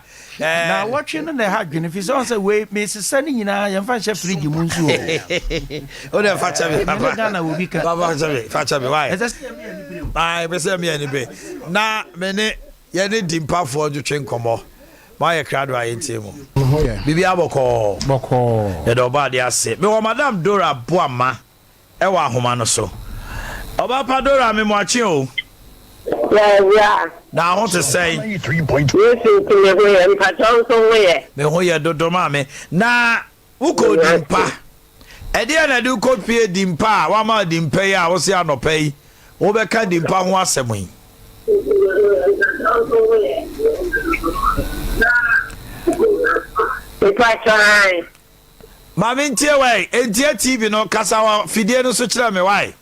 watching na ha dwene fi so say we me sesa ni nyina ye mfa hye fridge mu nsu o de fa cheme baba Ghana wo bi ka baba fa cheme why ai be say me ani be na me ne ye ne dimpa for twetwe nkomo ma ye krado ayenti mu bibi aboko ye do ba de ase me wo madam Dora Boama e wa ahoma no so oba pa Dora me mo achi o na want to say yes to me we en patron so we me ho ye dodo ma me na uko dimpa e de na du ko pie dimpa wa ma dimpa ya wo se anopai wo be ka dimpa ho asem yi Mami ntie wai entie TV no kasa wa fidie no so kire me wai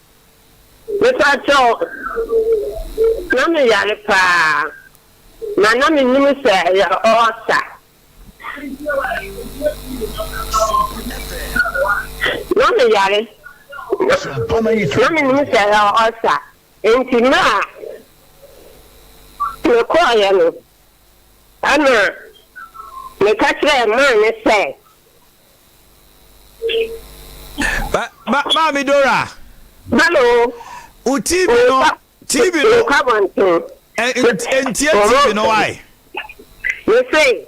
Mepacho na me yale pa na me nimu se ya osa na me yale na me nimu se ya osa enti na me ko ya no ana me ka kire ma ne se ma mi Dora hello TV no entie TV no why you say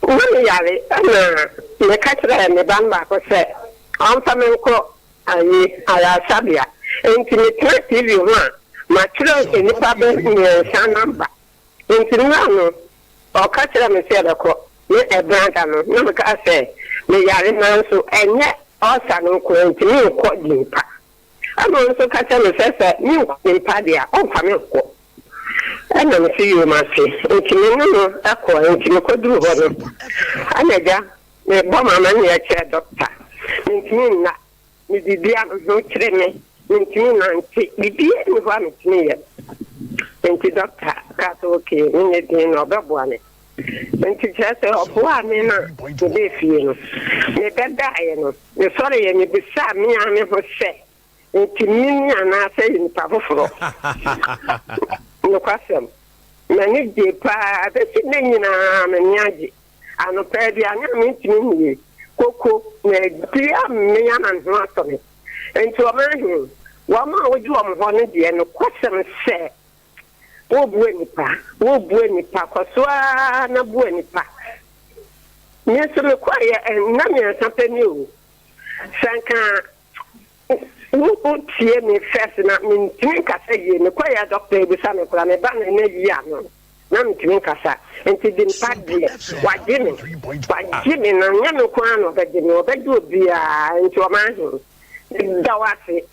me yare ana me ka kire me bamba ko se on fa me ko ayi ala sabia enti me TV one ma kire eni pa be ni san number enti no o ka kire me se da ko me e branda no me ka se me yare na so enye osa no ko enti me ko dimpa ama so ka kire me se me ko dimpa dia on fa me ko ana me see you ma se enti me no akọ enti me ko duru ho no anaja me bo mama ni ya kire doctor enti me na me bibia no kire me enti na enti bibia ni ho am tini ya enti doctor ka so okay ni din no be bo ane enti chese obo ame na be fie no me beda ye no me sore ye me bisa me ame ho se enti mi ana se ni pa foforo no kwasem na ni je pa be si na nyina me nyaje ano pa bia nya me ntimi ni koko na bia me ya na ho atome enti o mahu wa ma oju o mo ne de no kwasem se wo bue nipa kwaso na bue nipa me so me quiet and na me sapeni o sanka wo tie me first na me tin kasa ye me quiet doctor bi sa me kula me ba na yi ano na me tin kasa enti din padri wajimi na nya me kwa no be di me obedu obi a enti o ma hu dawase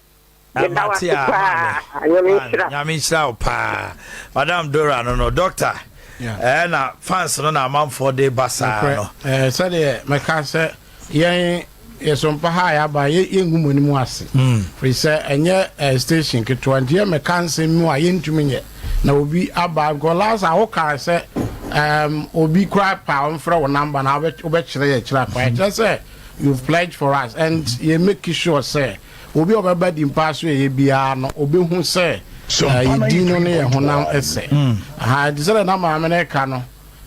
Nyamisha pa Madam Dora no doctor na fans no na manfo de basa no said my car say yen Sompa ha ya ba yengu moni mu ase free say enye station ke 20 me kan se mu a yentumi nye na obi aba go last a wo ka say obi cry pa on fra wo number na obe kire ye kira pa just say you've pledged for us and you make sure say obi obeba di mpaso ye bia no obi hu say yidi no ne honam ese ha disere na ma America no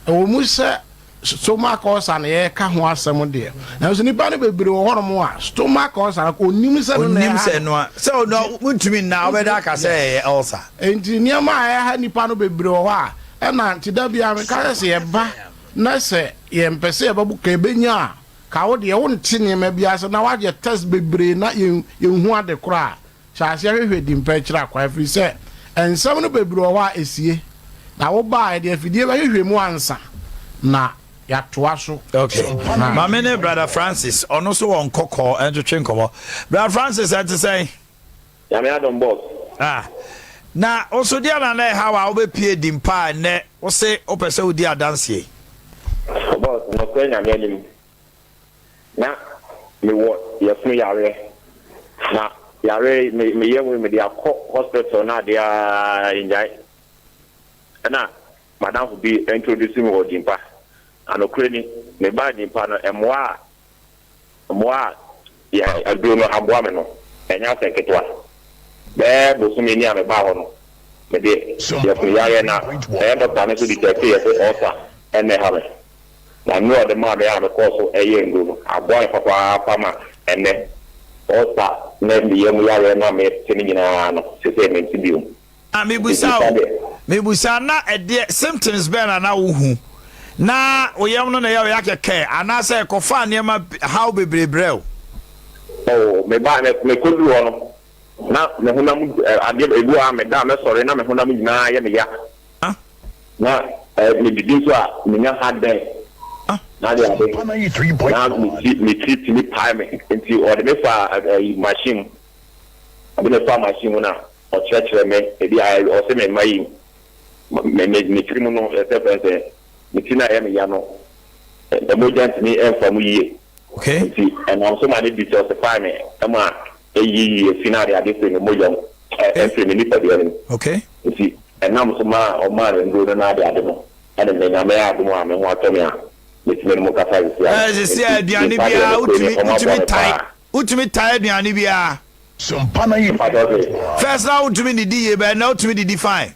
o mu say stomach ulcer na ye ka ho asem de na so nipa no bebre wo hono mo a stomach ulcer ko nim se no so no muntumi na obeda ka say ulcer engineer ma ya ha nipa no bebre wo a na ntida bia me ka say ye ba na se ye mpese ye babu ka ebenya ka wo de wo ntine ma bia so na waje test bebre na ye hu ade kora sha se hwehwe di mpa kira kwa free say ensam no bebre wo a esie na wo ba de afidie ba hwehwe mu ansa na ya toaso okay my many brother Francis ono so won kokko entwetwe nkomo brother Francis at say ya me adon boss na also dia na how a obepie di mpa ne wo se opese odi adanse boss no kwenya me anim na me wo yefunu yare na yare me yemu me dia hospital na dia injai na madam will be introducing me odi mpa ano kreni me ba di mpa no emwa ya aduro aboa me no enya seketwa be bo so me ni ame ba ho no me de ya fu ya na doctor na so di check ye osa ene ha me na no de ma be ya me ko so eye nguru aboa papa ma ene osa na bi ye mu ya na me tini nyina no se se me tibiu mebusa na ede symptoms be na wo na oyam no na ya keke ana say kofa niam how bebrebrel me ba me kodu no na me honam ade ebu a me da me sore na me honam nyina ye me ya na me bidin so a me nya hadden na de ade na me treat me pie me nti o de me fa machine abi me fa machine na o chechere me e bi ai o se me mai me trimu no e se mitina em ya no the mojant ni em mu yie okay and also my details the fine ama eyi final ya dey free mojam free ni pa dey okay see and now so ma o ma ndo na dey ade no and me na me adu mo ame ho atomi a mitina mo ka fa ya se aduane bia utumi tai aduane bia Sompa na yi first now utumi ni die be now utumi di fine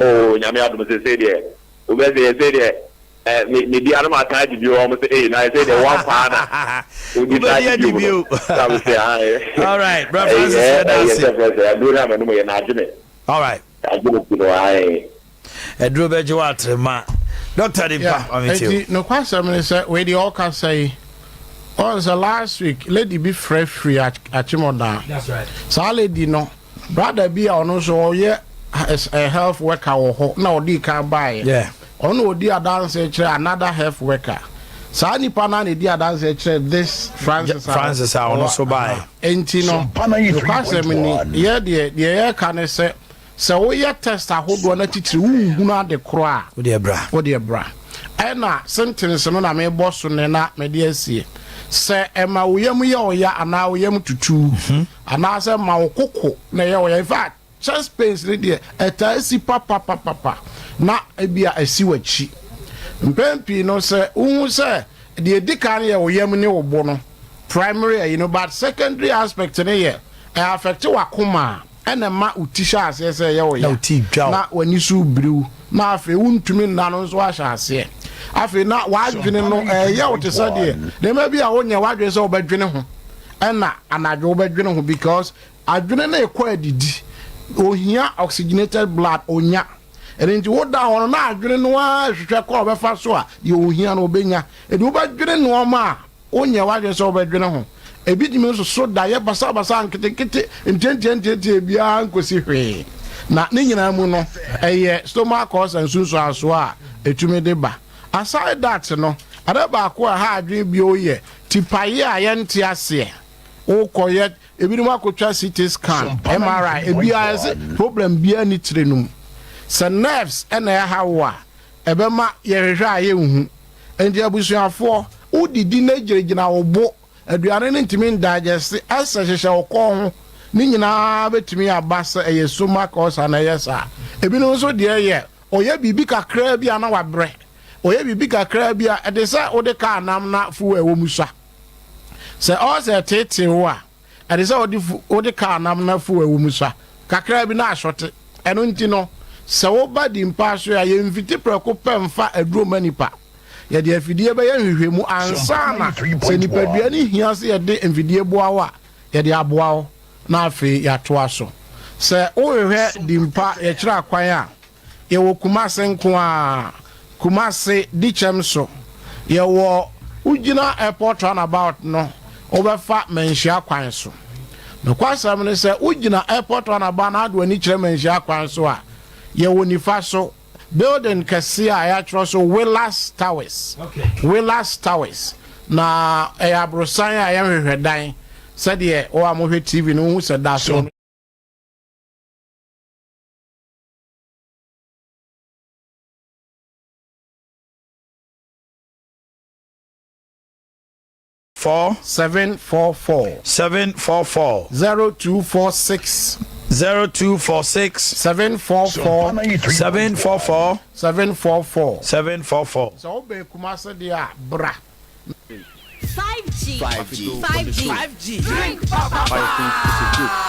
oh nyame adu mo se dey ubeze say there me di anama ka di bi o mo say na say there one father ubeze di bi all right brother Francis said that do na me no na adwene all right adwene ti no ai edro beje watrema doctor di pa ameti no kwasa me say we di all can say on the last week lady be free at Chimoda that's right so lady no brother be ono so ye as a health worker or na odi can buy yeah ono odi adance another health worker sa nipa na di adance this Francis ono so buy enti no because me ye de can say so we test ahodo na titiri wu na de kro a wo de bra ena sentence no na me boss ne na me de asie se ema woyam ye oya ana woyam tutu ana se ma wokoko na ye oya in fact chest pains ready eta si papa na ebia asi wachi mpempi no se unu se de edikan ye woyam ne wobo no primary you know but secondary aspect ne ye affect wakoma ena ma utisha ase se ye oya na wani su briu na afi untumi na no so ahya ase afi na wadwene no ye wote se de ma bia wonya wadwene se obadwene ho ena anadwo obadwene ho because adwene na ekọ adidi ohia oxygenated blood onya ɛno nti woda hɔ no na adwene no a hwehwɛ kɔ ɔbɛfa so a deɛ ohia no obɛnya ɛde wobɛdwene nneɔma a wonyɛ w'adwene sɛ wobɛdwene ho ebi dimi nso so da yɛ basa nketenkete ntiantiantiantia biara nkosi hwee na ne nyinaa mu no ɛyɛ stomach ulcer nsunsu aso a ɛtumi de ba aside that no ada baako a ha adwene bi oyɛ tipaye a yɛnte aseɛ wokɔyɛ ebinom akɔtwa CT scan MRI ebia ɛsɛ problem bia ni tire num sɛ nerves ɛna ɛha wo a ɛbɛma yɛhwehwɛ a yɛnhu ɛnti abusuafoɔ wodidi na gyinagyina wo bo aduane no ntumi ndigest ɛsɛ hyehyɛ wo kɔn ho ne nyinaa bɛtumi aba sɛ ɛyɛ stomach ulcer na ɛyɛ saa ebinom nso deɛ yɛ ɔyɛ biribi kakraa bi a na wabrɛ ɔyɛ biribi kakraa bi a ɛde sɛ wode kaa nam na fuwa ɛwɔ mu sa sɛ ɔsɛ tete wo a ɛde sɛ wode kaa nam na fuwa ɛwɔ mu sa kakraa bi na ahwɔte ɛno nti no sɛ woba di mpa so a yɛmfiti prɛko pɛ mfa aduro ma nipa yɛde afidie bɛyɛ nhwehwɛ mu ansa na sɛ nipadua ne hia sɛ yɛde mfidie boa wo a yɛde aboa wo na afei yɛatoa so sɛ wohwehwɛ di mpa yɛkyerɛ akwan a yɛwɔ Kumase nko a Kumase dikyɛm so yɛwɔ wogyina airport runabout no wobɛfa manhyia kwan so na kwasɛm ne sɛ wogyina airport runabout na ade w'ani kyerɛ manhyia kwan so a yɛwɔ nifa so building kɛse a yɛatwerɛ so Willas Towers Willas Towers na ɛyɛ aborosan a yɛhwehwɛ dan sɛdeɛ wo a mohwɛ TV no wohu sɛ da so 744 0246 744 so obey Kumase dia bra 5G. Drink Papa.